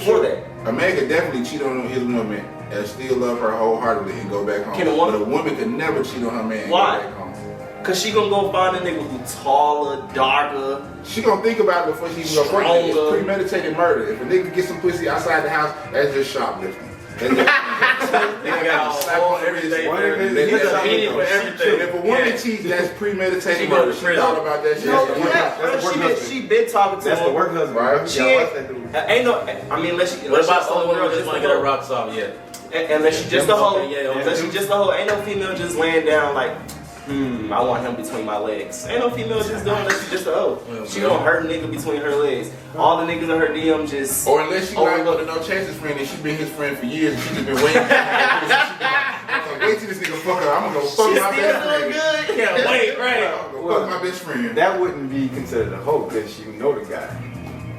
for that. A man could definitely cheat on his woman and still love her wholeheartedly and go back home. Can a woman- But a woman could never cheat on her man and Why? go back home. Cause she gonna go find a nigga who taller, darker. She gonna think about it before she even go for it. It's Stronger. premeditated murder. If a nigga gets some pussy outside the house, that's just shoplifting. That's just, nigga got to slap on everything. One of his- Let he's that a shit meanie go. for everything. If a woman Yeah. cheats, that's She premeditated go to murder. She prison. thought about that shit. No, the yeah, work- that's bro, the work husband. she been talking to That's the him. work husband, Right. bro. She Yeah, ain't, watch that dude. ain't no. I mean, unless she. What about she some girl just just want to get her rocks off? Yeah. Unless she just a hoe. Okay, yeah, Unless she just a hoe. Ain't no female just laying down like, I want him between my legs. Ain't no female just doing unless she just a hoe. Yeah, She bro. gonna hurt a nigga between her legs. All the niggas in her DM just. Or unless she like overlook. the No Chance's friend and she been his friend for years and she just been waiting. Wait till this nigga fuck her. I'm gonna go fuck She my still best doing friend. good. Yeah, wait, right. I'm gonna fuck my best friend. That wouldn't be considered a hoe because you know the guy.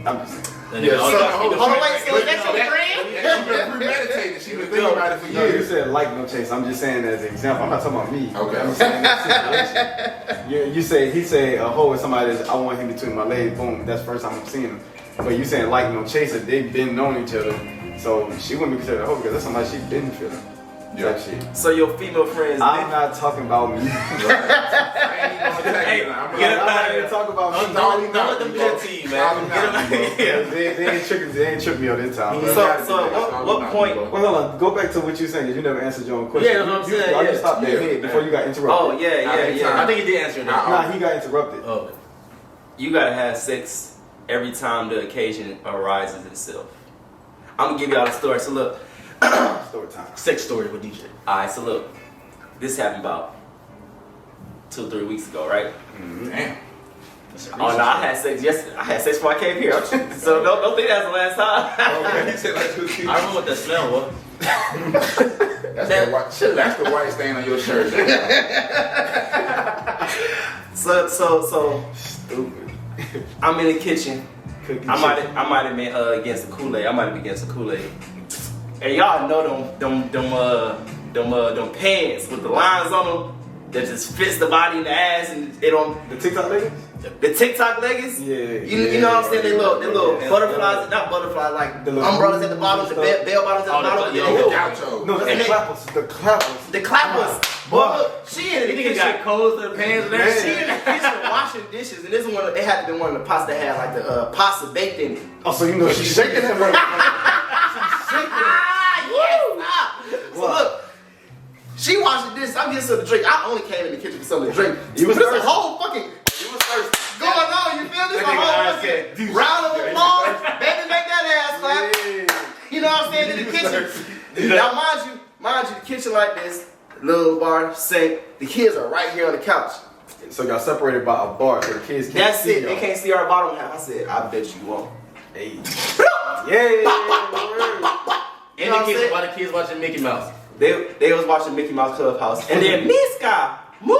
I'm just saying. Yeah, hold on, wait, so that's your friend? She been premeditating. She been thinking about it for No, you years. said like no chase. I'm just saying as an example. I'm not talking about me. Okay. I'm saying that situation. You say he said a hoe is somebody that I want him between my legs. Boom. That's the first time I'm seeing him. But you saying like no chaser, they've been known each other. So she wouldn't be considered a hoe because that's somebody she didn't feel. Yeah. Shit. So your female friends. I'm not talking about me. I ain't even gonna tell you. I'm Get I'm up out not of even here. talking about me. Don't let them get to you, man. Get them out of here. They ain't tricked me on this time. Bro. So at what point? Well, hold on. Go back to what you saying. You never answered your own question. Yeah, that's what I'm saying, I just yeah. stopped that head before you got interrupted. Oh yeah. I think he did answer it. Nah, he got interrupted. Oh. You gotta have sex every time the occasion arises itself. I'm gonna give y'all a story. So look, Story time. Sex story with DJ. alright. So look, this happened about 2-3 weeks ago, right? Damn. Oh no, I had sex yesterday. I had sex before I came here. So don't think that's the last time. Okay. He said like 2 I remember what that smell was. That's the white stain on your shirt. So Stupid. I'm in the kitchen. Cooking I might have been against the Kool-Aid. I might have been against the Kool-Aid. And y'all know them pants with the lines on them that just fits the body in the ass and it don't. The TikTok leggings? The TikTok leggings. You know what I'm saying? They little butterflies, not butterflies, like The little umbrellas at the bottom, the bell bottoms at the bottom. No, that's And the they- clappers. The clappers. The clappers. Boy, look, she in the You think he kitchen. got colds to the pants and She everything? in the kitchen washing dishes, and this is one. It had to be one of the pots that had like the pasta baked in it. Oh, so you know she's shaking that So look, she washing this. I'm getting some to drink. I only came in the kitchen for something to drink. You was This a thirsty. whole fucking You was thirsty. going on. You feel this? A whole fucking round of applause. Baby, make that ass clap. You know what I'm saying? In the kitchen. Now, mind you, the kitchen like this, little bar, sink. The kids are right here on the couch. So y'all separated by a bar, so the kids can't That's see it. y'all. They can't see our bottom half. I said, I bet you won't. Hey. And the kids, why the kids watching Mickey Mouse? They was watching Mickey Mouse Clubhouse, and then Muska, Mickey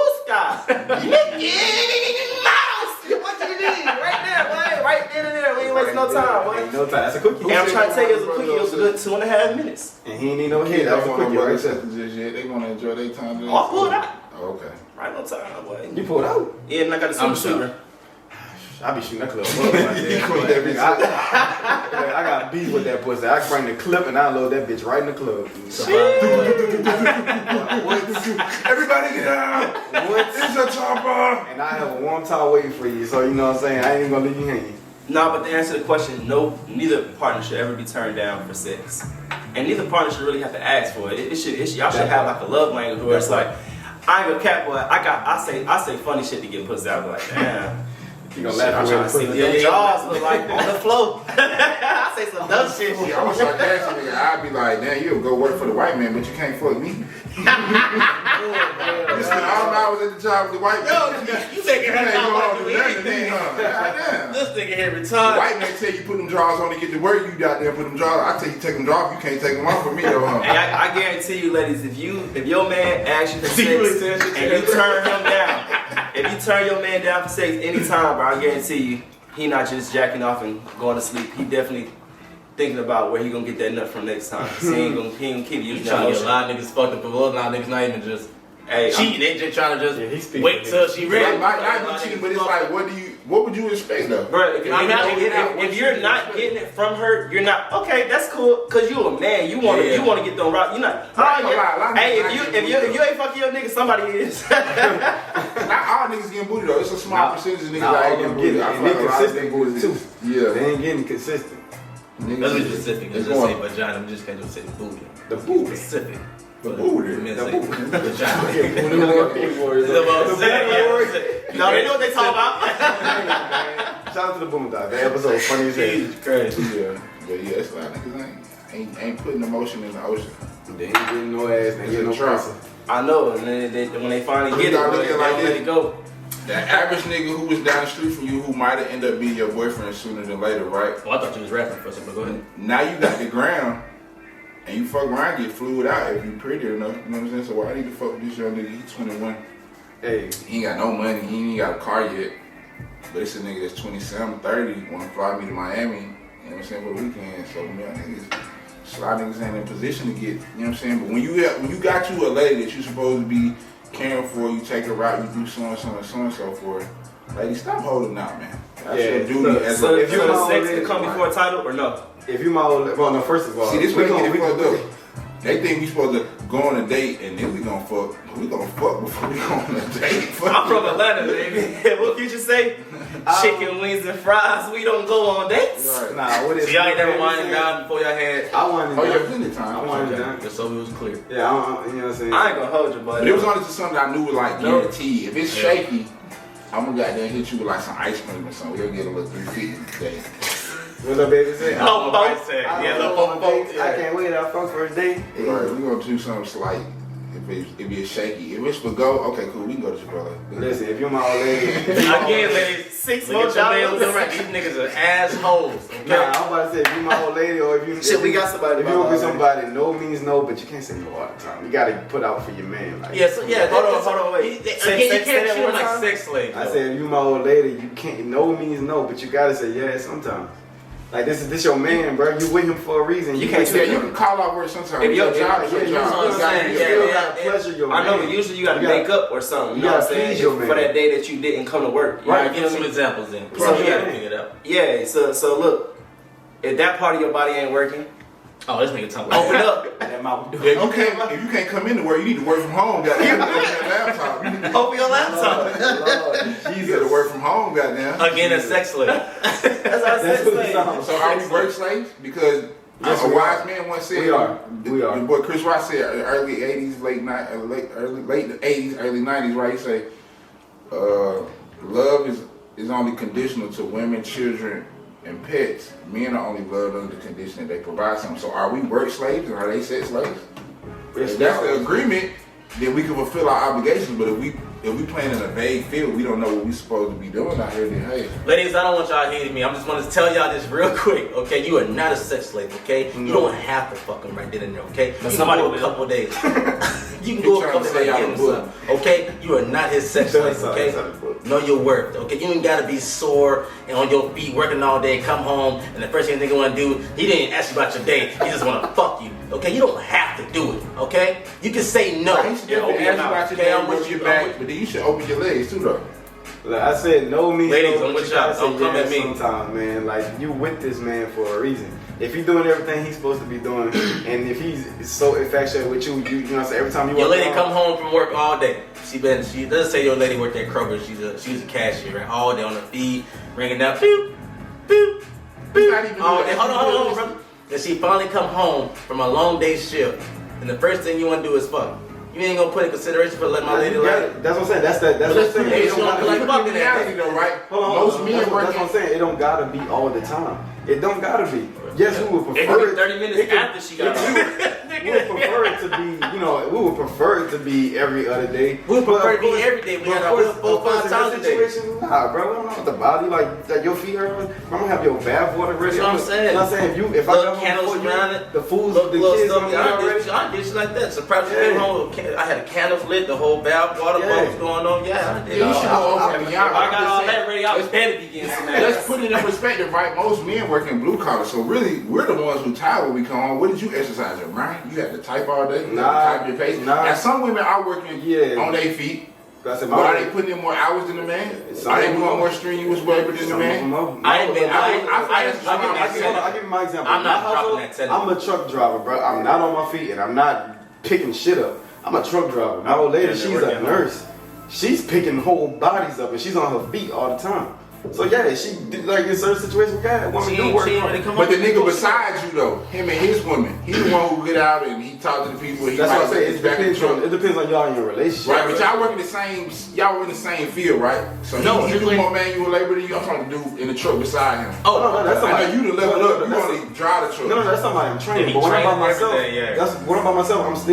Mouse. What you need? Right there, boy. Right then and there. We ain't wasting no time, boy. Ain't no time. That's a cookie. And I'm trying to tell you, it was a quickie. It was a good 2.5 minutes. And he ain't need no Yeah, hit. That was a they quickie right there. They want to enjoy their time. Oh, I pulled out. Oh, okay. Right on time, boy. You pulled out. Yeah, and I got a super sweeper. I be shooting that clip. I got beef with that pussy. I can bring the clip and I load that bitch right in the club. Everybody get out! What? It's a chopper! And I have a warm towel waiting for you, so you know what I'm saying? I ain't even gonna leave you hanging. No, but to answer the question, no, neither partner should ever be turned down for sex, and neither partner should really have to ask for it. Y'all should have like a love language where it's like, I ain't gonna cap, but I say funny shit to get pussy out. Like, damn. You gonna I'm laugh trying at to see what your jaws look like on the floor. I say some dumb shit. I was sarcastic, nigga. I'd be like, damn, you go work for the white man, but you can't fuck me. You spent all hours at the job with the white man. You making her ain't not gonna want do to do nothing to me, anything. huh? Goddamn. This nigga here The retarded. white man tell you put them drawers on to get to work, you got there put them drawers. I tell you take them drawers, you can't take them off for me though, huh? And I guarantee you, ladies, if your man asks you for sex and you turn him down, if you turn your man down for sex anytime, bro, I guarantee you, he not just jacking off and going to sleep. He definitely thinking about where he gonna get that nut from next time. He ain't gonna keep You using trying to that get a motion. lot of niggas fucked up, but a lot of niggas not even just Hey, cheating. They just trying to he just speaking wait till she ready. Might not be cheating, but it's like, what would you expect though? bro, if you're not expect? getting it from her, you're not okay. That's cool, cause you a man. You want to Yeah. get them right. You're not. Right, a lot Hey, of if niggas you ain't fucking your nigga, somebody is. Not all niggas getting booty though. It's a small percentage of niggas Nah, that all ain't them getting booty. get it. I And feel they like a lot of consistent niggas with it too. Yeah. They ain't getting consistent. Let's be specific. Let's It's just say going- vagina. We just can't just say booty. The booty. Specific. The booty. Men The say booty. vagina. No, they know what they talking about. Shout out to the Boom Dog. That episode funny as hell. Jesus Christ. Yeah. But yeah, it's a lot of niggas ain't putting emotion in the ocean. They ain't getting no ass. They ain't getting no pussy. I know, and then when they finally get it, gotta bro, look they at it like don't let this. it go. That average nigga who was down the street from you who might have ended up being your boyfriend sooner than later, right? Oh, I thought you was rapping for something, but go ahead. Now you got the ground and you fuck around, get fluid out if you pretty enough. You know what I'm saying? So why I need to fuck with this young nigga? He's 21. Hey, He ain't got no money. He ain't got a car yet. But it's a nigga that's 27, 30, want to fly me to Miami, you know what I'm saying, for the weekend. So, niggas, a lot of niggas ain't in position to get, you know what I'm saying? But when you got you a lady that you supposed to be caring for, you take her out, you do so and so and so and so for her, lady, stop holding out, man. That's your duty as so if you want sex to come before a title or no? If you my old, well, no, first of all, see, this way we fucked up. They think we supposed to go on a date and then we gonna fuck. We gonna fuck before we go on a date. I'm from Atlanta, baby. What Future say? Chicken wings and fries. We don't go on dates. Right. Nah, what is? So y'all ain't never winding down before y'all had. I wanted. Oh, yeah, plenty of time. I wanted done. Just so it was clear. Yeah, you know what I'm saying. I ain't gonna hold you, But buddy. it was only to something I knew was like guaranteed. If it's shaky, I'm gonna goddamn hit you with like some ice cream or something. We'll get a little 350 today. What the baby say? No, I said, yeah, look, I can't wait. I fuck first date. Right, we gonna do something slight. If it's shaky. If it's for go, okay, cool. We can go to Chipotle. Listen, if you're my old lady, Again, ladies, 6 look more at your man dollars. looking right. These niggas are assholes. Okay? nah, I'm about to say if you my old lady or if you Shit, we got somebody. if you with somebody, no means no, but you can't say no all the time. You gotta put out for your man. Like, Yeah, so yeah. Hold on, wait. Again, Say you that can't treat one them like time. sex slaves. I though. said if you my old lady, you can't. No means no, but you gotta say yeah sometimes. Like this your man, bro. You with him for a reason. You can't Yeah, you can call out work sometimes. If your job, job- your yeah, job. you You gotta saying, be- yeah, still yeah, gotta pleasure your man. I know, but usually you gotta You gotta- make up or something. You you know what I'm gotta saying? please your man. For that day that you didn't come to work. You Right, know give what some I mean? examples then. So So you yeah. gotta figure it out. Yeah, so look, if that part of your body ain't working, Oh, this nigga talking about open up. That mouth do. Yeah, if you can't come into work, you need to work from home. Goddamn, you need that laptop. You need to Open your laptop. you got to work from home. Goddamn. Again, a sex slave. That's how That's sex what it slaves. sounds. So are we work slaves? Because Yes, a we wise are. man once said, We are. We are. What Chris Rock said, early '80s, late '80s, early '90s, right? He say, love is only conditional to women, children, and pets. Men are only loved under the condition that they provide something. So are we work slaves or are they sex slaves? If that's the agreement, then we can fulfill our obligations. But if we playing in a vague field, we don't know what we supposed to be doing out here, then hey. Ladies, I don't want y'all hating me. I'm just want to tell y'all this real quick, okay? You are not a sex slave, okay? You don't have to fuck them right then and there, okay? But You somebody can go a will. couple of days. You can go a trying couple to of say days, y'all give him the some, okay? You are not his sex slave, okay? Know your worth, okay? You ain't gotta be sore and on your feet working all day, come home, and the first thing they want to do, he didn't ask you about your day, he just want to fuck you, okay? You don't have to do it, okay? You can say no. I used to and open your ask you mouth, about your okay? day, I'm rub with your you, back, but then you should open your legs too, though. Like I said, no means Ladies, no. I'm but with you gotta y'all. Don't say come yes at me. sometimes, man. Like you with this man for a reason. If he's doing everything he's supposed to be doing, and if he's so infatuated with you, you know what I'm saying. Every time you Your walk lady around- come home from work all day. She does say your lady worked at Kroger. She's a cashier, right? All day on her feet, ringing out, boop, boop, It's not even all doing day. that. Hold on, brother. Then she finally come home from a long day shift, and the first thing you want to do is fuck. You ain't gonna put in consideration for let my lady You got like. it. That's what I'm saying. That's what I'm Let's saying. put it It's gonna be like in fucking reality, that. though, right? Hold on, Most hold on. men That's what I'm working. saying. It don't gotta be all the time. It don't gotta be. Yes, we would It prefer could be 30 minutes after she got home. We would prefer it to be, you know, we would prefer it to be every other day. We would But prefer of to be course- every day. We but had of our course- 4 or of course 5 in times that a day. situation, nah, bro. I don't know what the body like that your feet hurt. I'm gonna have your bath water ready. That's what I'm saying. You know what I'm saying? If I Little got home candles before around you, it. the foods, Little the kids stuff. gonna be already. I did shit like that. Surprise! Yeah. Came home. I had a candles lit, the whole bath, water Yeah. bubbles going on. Yeah, I did. Yeah, you should go over and If beyond. I got all that ready, I was better begin some Let's put it in perspective, right? Most men work in blue collar, so really, we're the ones who tired when we come home. What did you exercise your mind? You had to type all day. You had to Nah, type your face. nah. Now some women are working Yeah. on their feet. I said, But are they putting in more hours than the man? Are they doing more strenuous labor than the man? I ain't been. I'll give you my example. I'm not My hustle, dropping that 10. I'm a truck driver, bro. I'm not on my feet and I'm not picking shit up. I'm a truck driver. My old lady, Yeah, she's working a hard. nurse. She's picking whole bodies up and she's on her feet all the time. So yeah, she did, like in certain situations, yeah, women She do ain't work ready hard. to come But the home. nigga beside you though, him and his woman, he's the one who get out and he talk to the people. He That's might what I say. let his It back in the depends on truck. it depends on y'all in your relationship. Right, but y'all work in the same, y'all work in the same field, right? So No, he it's do like- more manual labor than you. I'm talking to do in the truck beside him. Oh, No, that's I somebody. know you to level No, up. You that's- only drive the truck. No, that's somebody I'm training. Yeah, he But when I'm by trained myself, everything, yeah. that's when I'm by myself.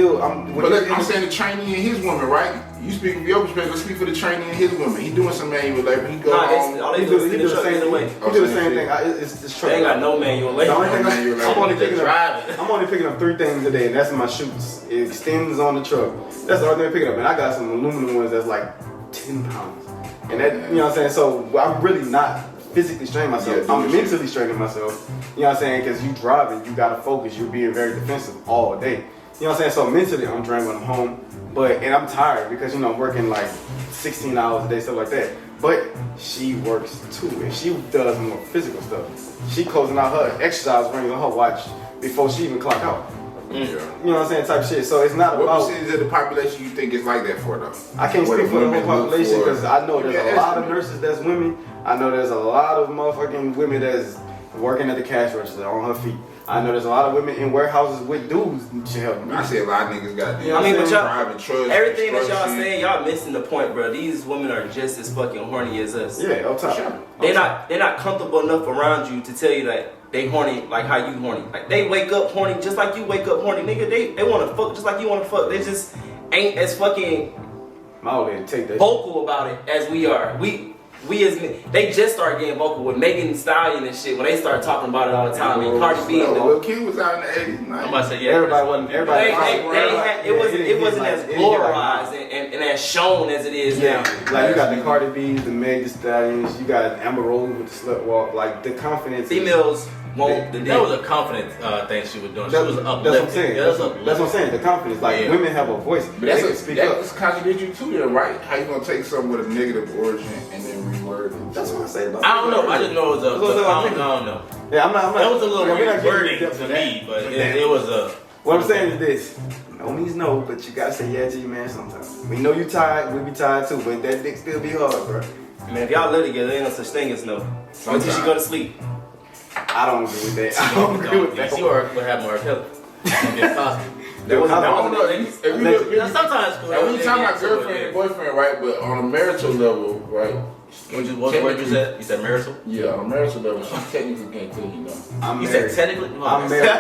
But look, I'm saying the training and his woman, right? You speak from your perspective. Let's speak for the training and his woman. He doing some manual labor. He go Nah, home. all He they do do is the in the truck same either way. thing. He do the same thing. It's truck. They ain't got no manual The labor. only thing manual labor. I'm only picking up. driving. I'm only picking up 3 things a day, and that's my chutes. It extends on the truck. That's the only thing I'm picking up. And I got some aluminum ones that's like 10 pounds. And that, you know what I'm saying? So I'm really not physically straining myself. I'm mentally straining myself. You know what I'm saying? Because you driving, you gotta focus. You're being very defensive all day. You know what I'm saying? So mentally, I'm drained when I'm home. And I'm tired because, you know, I'm working like 16 hours a day, stuff like that. But she works too, and she does more physical stuff. She closing out her exercise rings on her watch before she even clock out. Yeah. You know what I'm saying? Type shit. So it's not what about. What percentage of the population you think is like that for though? I can't speak for the whole population because I know there's a lot of nurses that's women. I know there's a lot of motherfucking women that's working at the cash register on her feet. I know there's a lot of women in warehouses with dudes to help them. I see a lot of niggas got. I mean, but y'all, private trucks, everything that y'all saying, y'all missing the point, bro. These women are just as fucking horny as us. Yeah, on top. Sure. They're not comfortable enough around you to tell you that they horny like how you horny. Like they wake up horny just like you wake up horny, nigga. They want to fuck just like you want to fuck. They just ain't as fucking vocal about it as we are. We as men, they just start getting vocal with Megan Thee Stallion and shit when they start talking about it all the time. And Cardi B and Lil Kim was out in the 80s. I'm about to say, yeah. Everybody wasn't. It wasn't as glorified and as shown as it is now. Like you got the Cardi B's, the Meg Thee Stallions, you got Amber Rose with the slut walk. Like the confidence. Females won't. That was a confident thing she was doing. She was uplifting. That's what I'm saying. Yeah, That's what I'm saying. The confidence. Like women have a voice. But that's contradictory too, then, right? How you gonna take something with a negative origin and then reword it? That's what I say about. I don't know. I just know it was I don't know. Yeah, I'm not. That was a little weird wording to me, but it was a. What I'm saying is this. No means no, but you gotta say yeah to your man sometimes. We know you tired, we be tired too, but that dick still be hard, bro. Man, if y'all live together, ain't no such thing as no. When did she go to sleep? I don't agree with that. I don't agree with that. She would have more help. If possible. Sometimes cool. When you talking about girlfriend and boyfriend, right? But on a marital level, right? What you said? You said marital? Yeah, on a marital level, she technically can't cook, you know. You said technically? I'm married.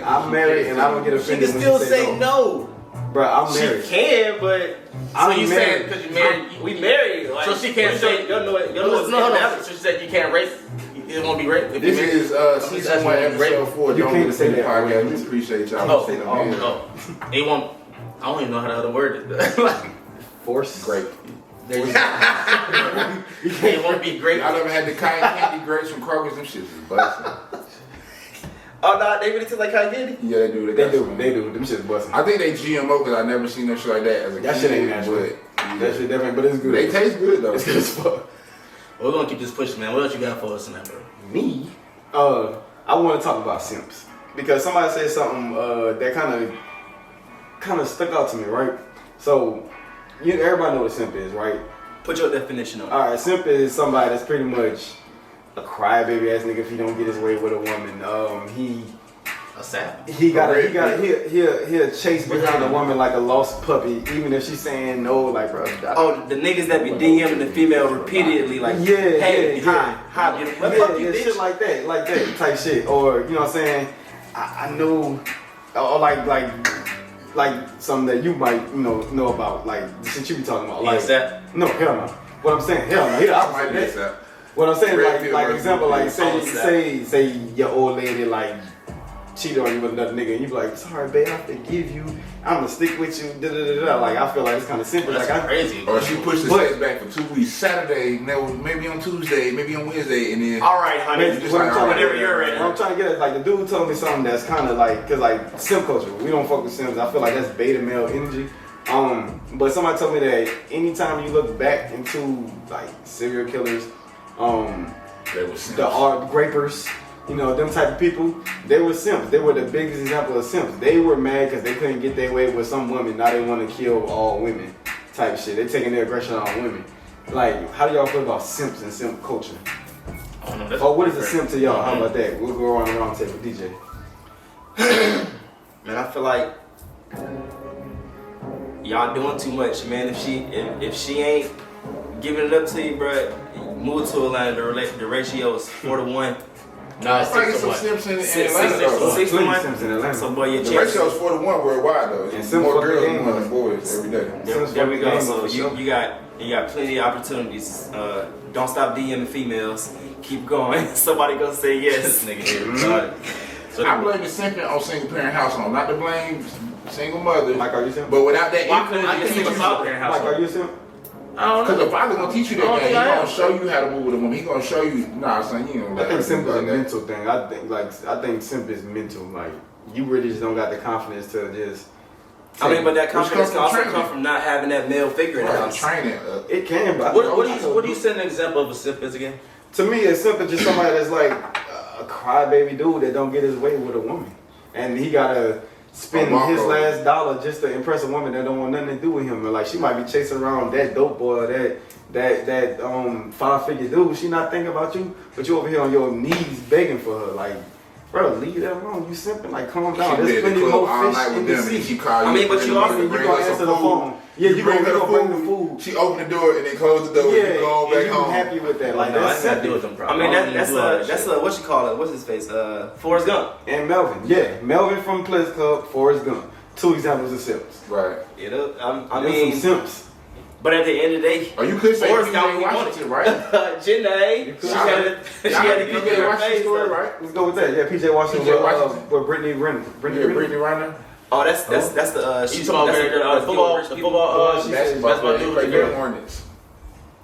I'm married, and I don't get offended. She can still say no. Bro, I'm married. She can, but so you saying because you married? We married. Like, so she can't say. No. So she said you can't rape. It won't be rape. This is Season 1, Episode 4. You can't say that. Podcast. We appreciate y'all. It won't. I don't even know how the other word is. Like force. Grape. It won't be grape. I never had the cotton candy grapes from Kroger's. Them shits is busting. Oh no, they really taste like cotton candy? Yeah, they do. They do. Them shit's busting. I think they GMO because I never seen no shit like that as a kid. That shit ain't natural. That shit definitely, but it's good. They taste good though. It's good as fuck. We're gonna keep this pushing, man. What else you got for us in that, bro? Me? I want to talk about simps because somebody said something that kind of stuck out to me, right? So, everybody know what a simp is, right? Put your definition on it. All right, simp is somebody that's pretty much a crybaby ass nigga if he don't get his way with a woman. A sap. He'll chase behind a woman like a lost puppy, even if she's saying no, like bro. The niggas that be DMing the female repeatedly, like hey, hi, shit like that type shit, or you know what I'm saying? I know, or like something that you might know about, like since you be talking about, like that. No, hell no. What I'm saying, hell no. What I'm saying, like example, like say your old lady like cheated on you with another nigga, and you be like, sorry, babe, I forgive you. I'm gonna stick with you. Like I feel like it's kind of simple. That's like crazy. Or she pushed the sex back for 2 weeks. Saturday, maybe on Tuesday, maybe on Wednesday, and then all right, honey, whenever you're ready. What I'm trying to get at, like the dude told me something that's kind of like, cause like simp culture, we don't fuck with simps. I feel like that's beta male energy. But somebody told me that anytime you look back into like serial killers, the art grapers, them type of people, they were simps. They were the biggest example of simps. They were mad because they couldn't get their way with some women. Now they want to kill all women type shit. They taking their aggression on women. Like, how do y'all feel about simps and simp culture? Or what is a simp to y'all? How about that? We'll go around the round table. DJ. Man, I feel like y'all doing too much, man. If she ain't giving it up to you, bro, move to Atlanta. The ratio is 4-1. No, it's 6-1. Six to one. So boy, your the ratio is 4-1 worldwide though. It's more girls than boys every day. There we go. So you got plenty of opportunities. Don't stop DMing females. Keep going. Somebody gonna say yes. This nigga here. I blame the simping on single parent household, not to blame single mothers. Mike, are you simp? But without that Why couldn't influence, you be a single father in Mike, household? are you simp? I don't because know. the father gonna teach you that I don't game. He think I gonna am. show you how to move with a woman. He gonna show you. Nah, son, you ain't gonna I think simp is a like that. mental thing. I think simp is mental. Like you really just don't got the confidence to just. I mean, but that confidence comes can also from training. come from not having that male figure in the Right, house. training. It can, but What do you set an example of a simp is again? To me, a simp is just somebody that's like a crybaby dude that don't get his way with a woman, and he gotta spend his last dollar just to impress a woman that don't want nothing to do with him. And like she might be chasing around that dope boy, that 5-figure dude. She not thinking about you, but you over here on your knees begging for her. Like, bro, leave that alone. You simping. Like, calm down. She There's been plenty at the club more all fish night in with the them, and sea. she call you. I mean, but you also- You gonna answer the phone. Yeah, you gonna bring the food. She open the door and then close the door. Yeah, and you go and back you home. happy with that. Like, No, I that's ain't got to do with simple. them I problems. mean, that's a what you call it? What's his face? Forrest Gump. And Melvin, yeah, Melvin from Pledge Club, Forrest Gump. 2 examples of simps. Right. You know, I Them mean, some simps. but at the end of the day, Or you could say Forrest got what PJ he wanted. Washington, right? Janae, she had to PJ get her Washington face. story, Though. right? Let's go with that. Yeah, PJ Washington PJ with, Washington. with Brittany Renner. Yeah, Brittany Reiner. Oh, that's the You talking about that's the the football? Basketball dude, player, the the Hornets.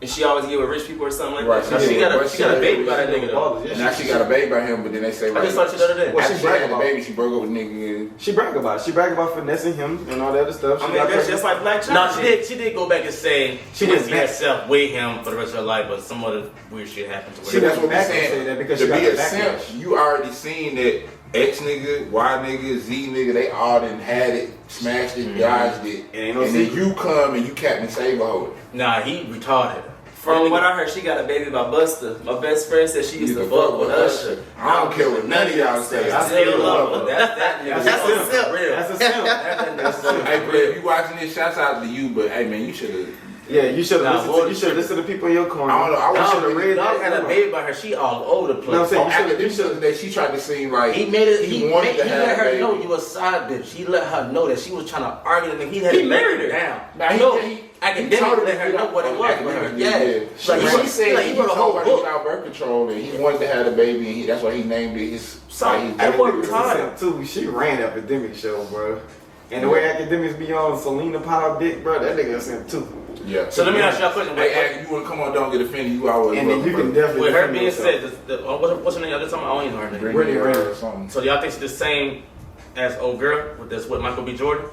and she always get with rich people or something like Right. that. Now she got But a baby by that nigga though. And now she got a baby by him, but then they say I just saw she the other day. Well, after she she had bragged the about baby, she broke up with nigga. She brag about it. She brag about finessing him and all that other stuff. I mean, that's just like Black No, China. she did go back and say she She didn't went see back. herself with him for the rest of her life, but some other weird shit happened to her. She That's went what we back and say that saying. because To she got be the a simp, backlash. you already seen that X nigga, Y nigga, Z nigga, they all done had it, smashed it, dodged it, It ain't no and then secret. you come and you Captain Saberhold. Nah, he retarded. From what I heard, she got a baby by Buster. My best friend said she used to fuck with Usher. I don't care what none of y'all say. I still love her. That's that nigga. That's a simp. real. That's a simp. That's a Hey, bro, if you watching this, shouts out to you, but hey, man, you should have. Yeah, you should Nah, have boy, listened to the people in your corner. I don't know. I You wish should have read Dog that. had a baby by her. She all over the place. No, I'm saying On academics that she tried to seem like He made it. He wanted to let have her a baby. know you a side bitch. He let her know that she was trying to argue and he had He to married her her. down. Nah, he- No, he academic told let her know what it was with her. Yeah, like She said like, he he wrote a whole told her he was book. out birth control and he wanted to have a baby, and that's why he named it his. That boy It's a retarded. simp too. She ran Epidemic show, bro. And the way academics be on Selena Powell dick, bro, that nigga a simp too. Yeah. So let me ask you a question. Hey, Aggie, you want to come on? Don't get offended. You always. And then you can definitely. With her defend being yourself. said, what's her name? I don't even know her name. Brittany Renner. or something. So y'all think she's the same as old girl with Michael B. Jordan?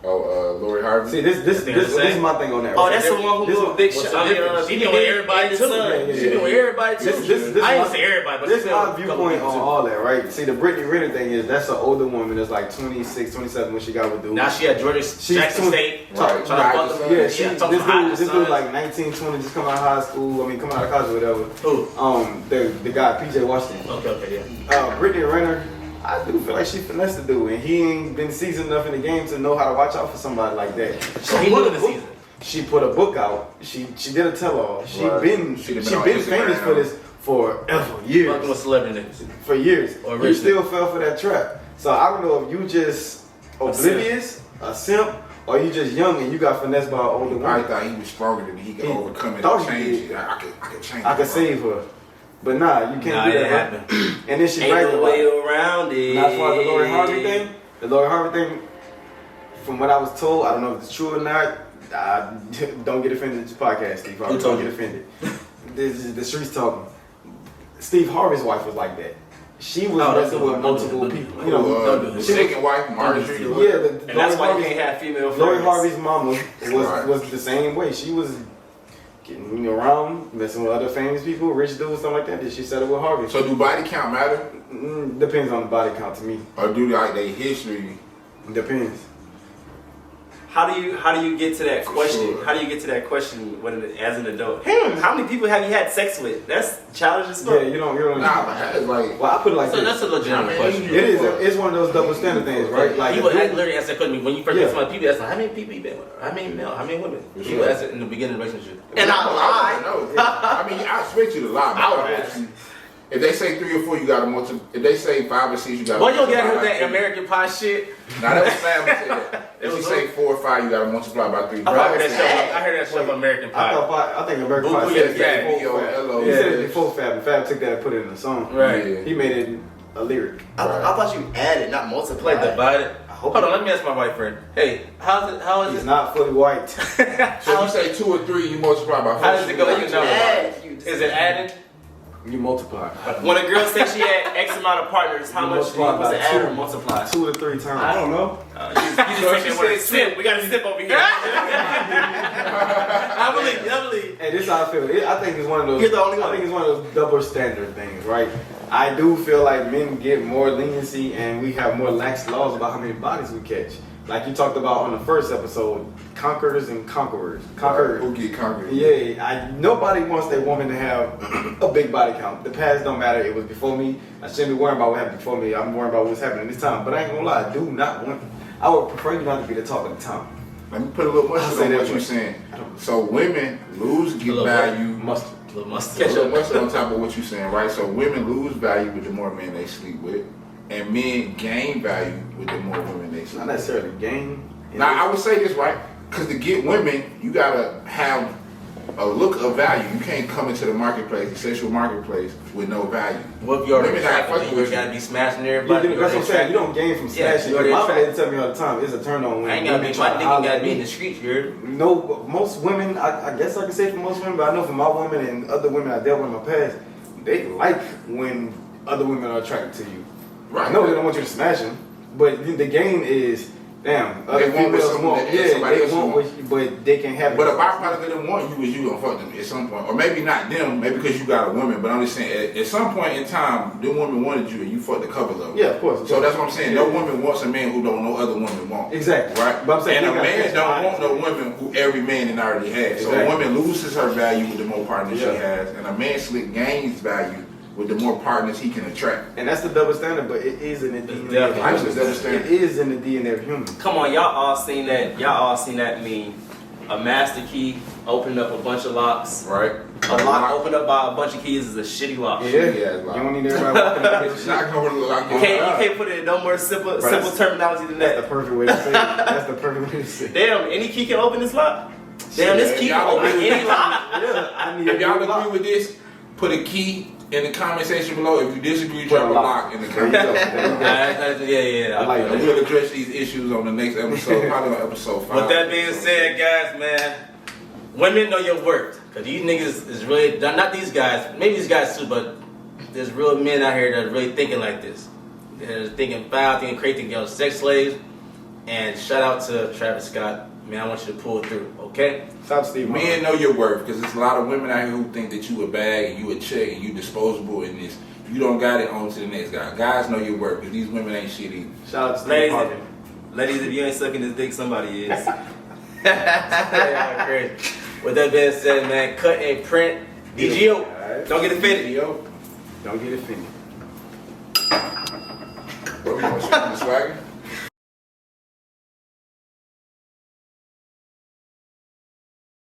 Lori Harvey. See, this is my thing on that. Oh, right? that's the one who This blew a one- big What's shot. the I mean, difference? She he doing did everybody in the too. sun. Yeah, She doing everybody too. This I ain't my- gonna say everybody, but This she is my doing a couple viewpoint people on too. all that, right? See, the Brittany Renner thing is that's an older woman that's like 26, 27 when she got with dude. Now she at Georgia She's Jackson 20 State. Right. Trying to fuck them. Yeah, she, talking this hot dude, this sons. dude like 19, 20, just come out of high school. I mean, come out of college or whatever. Who? The guy PJ Washington. Okay, yeah. Brittany Renner, I do feel like she finessed the dude, and he ain't been seasoned enough in the game to know how to watch out for somebody like that. So he knew the season. She put a book out. She did a tell-all. She Right. been She been done been on famous Instagram. for this forever, Fucking years, with celebrity niggas. for years. Or You rich still fell for that trap. So I don't know if you just oblivious, a simp, or you just young and you got finessed by an older I woman. thought he was stronger than he could He overcome it thought and he change did. it. I could change it. I could save her, but nah, you can't Nah, do it that. happened. Right? And then she Ain't bragged no about way it. around it. Now, as far as the Lori Harvey thing, the Lori Harvey thing, from what I was told, I don't know if it's true or not. Don't get offended at this podcast, Steve Harvey. Who told Don't you? get offended. This is the streets talking. Steve Harvey's wife was like that. She was Oh, messing with don't multiple do it. people. You know, Don't do The it. she was- second wife, Marjorie. yeah, And that's why you can't have female friends. Lori Harvey's mama Right. was the same way. She was getting around, messing with other famous people, rich dudes, something like that. Did she settle with Harvey? So do body count matter, Depends on the body count to me. or do like their history? Depends. How do you get to that question? Sure. How do you get to that question as an adult? How many people have you had sex with? That's childish as Yeah, fuck. you don't. Nah, but that's like. Well, I put it like So this. that's a legitimate question. It is. It's one of those double standard things, right? Like People a dude- literally ask that question when you first Yeah. get somebody. People ask how many people you been with? How many male? How many women? For People sure. ask it in the beginning of the relationship. And I lie. know. I mean, I expect you to lie. But I would I ask. hope you- If they say 3 or 4, you got to multiply. If they say 5 or 6, you got to. Boy, you don't get out with that American Pie shit. Now that was family said that. If you say 4 or 5, you got to multiply by 3. I heard that stuff. I heard that stuff on American Pie. I think American Boo Pie Boo said Yes, it yeah, before Fab. B-O-L-O. He said it Yeah. before Fab, and Fab took that and put it in a song. Right. Yeah. He made it a lyric. I thought you added, not multiplied. Like divided. hope Hold on, let me ask my white friend. Hey, how is he's it? not fully white. So if you say 2 or 3, you multiply by 4. How does it go? You know, Add. is it added? You multiply. When a girl says she had X amount of partners, how You much multiply was by it add or 2. multiply? 2 to 3 times. I don't know. You just taking one sip. We got a sip over here. I believe. Hey, this is how I feel. I think it's one of those. You're the only one. I think it's one of those double standard things, right? I do feel like men get more leniency and we have more lax laws about how many bodies we catch. Like you talked about on the first episode, conquerors and conquerors. Conquerors. Who get conquered? Yeah, nobody wants their woman to have a big body count. The past don't matter. It was before me. I shouldn't be worrying about what happened before me. I'm worrying about what's happening this time. But I ain't gonna lie, I do not want. I would prefer you not to be the talk of the town. Let me put a little I'll mustard say on that what way. you're saying. So women lose get little value. Mustard. Little A mustard. little mustard on top of what you're saying, right? So women lose value with the more men they sleep with, and men gain value with the more women they sleep Not with. necessarily game. Now I would say this, right? Because to get women, you gotta have a look of value. You can't come into the marketplace, the sexual marketplace, with no value. What if you're already Women not attracted? fucking You with gotta you. be smashing Yeah, everybody. that's what I'm saying. You don't gain from Yeah, smashing. you already My mom attracted. had to tell me all the time, it's a turn on when I ain't gotta women be, try my to nigga holler gotta at be in me. the streets, you heard? No, most women, I guess I can say for most women, but I know for my women and other women I dealt with in my past, they like when other women are attracted to you. Right. I know they don't want you to smash them, but the game is, damn, other They want what females some- want, that somebody they else want want. what you, but they can have it. But a byproduct of them wanting you is you gonna fuck them at some point. Or maybe not them, maybe because you got a woman, but I'm just saying, at some point in time, them women wanted you and you fucked a couple of them. Yeah, of course. So that's what I'm saying. Yeah. No woman wants a man who don't know other women want. Exactly. Right? But I'm saying and a you gotta man catch don't want no bodies. women who every man in already has. So a Exactly. woman loses her value with the more partners Yeah. she has, and a man slick gains value with the more partners he can attract. And that's the double standard, but it is in the DNA of definitely I just humans. double standard. It is in the DNA of humans. Come on, y'all all seen that? Y'all all seen that meme? A master key opened up a bunch of locks. Right? A lock opened up by a bunch of keys is a shitty lock. Yeah, it's you like- don't need everybody walking around with It's shit. not gonna look like You can't put it in no more simple Right. terminology than That's the that. perfect way to say it. That's the perfect way to say it. Damn, any key can open this lock? Damn, this key can Y'all open agree? any lock? Yeah, I need If a y'all new lock. agree with this, put a key in the comment section below. If you disagree, Put drop a a lock. lock in the There you comment go. section. There you go. Yeah. I like And we'll address these issues on the next episode, probably on episode 5. With that being said, guys, man, women know your worth. Cause these niggas is really, not these guys, maybe these guys too, but there's real men out here that are really thinking like this. They're thinking foul, thinking crazy, thinking y'all sex slaves. And shout out to Travis Scott. Man, I want you to pull through, okay? Stop Steve. Men know your worth because there's a lot of women out here who think that you a bag and you a check and you disposable and this. You don't got it, on to the next guy. Guys know your worth because these women ain't shit either. Shout out to Steve Ladies, Harvey. ladies, if you ain't sucking this dick, somebody is. Yeah, great. With that being said, man, cut and print. DGO. Alright. Don't get offended. Yo, Don't get offended. what we gonna shoot the swagger?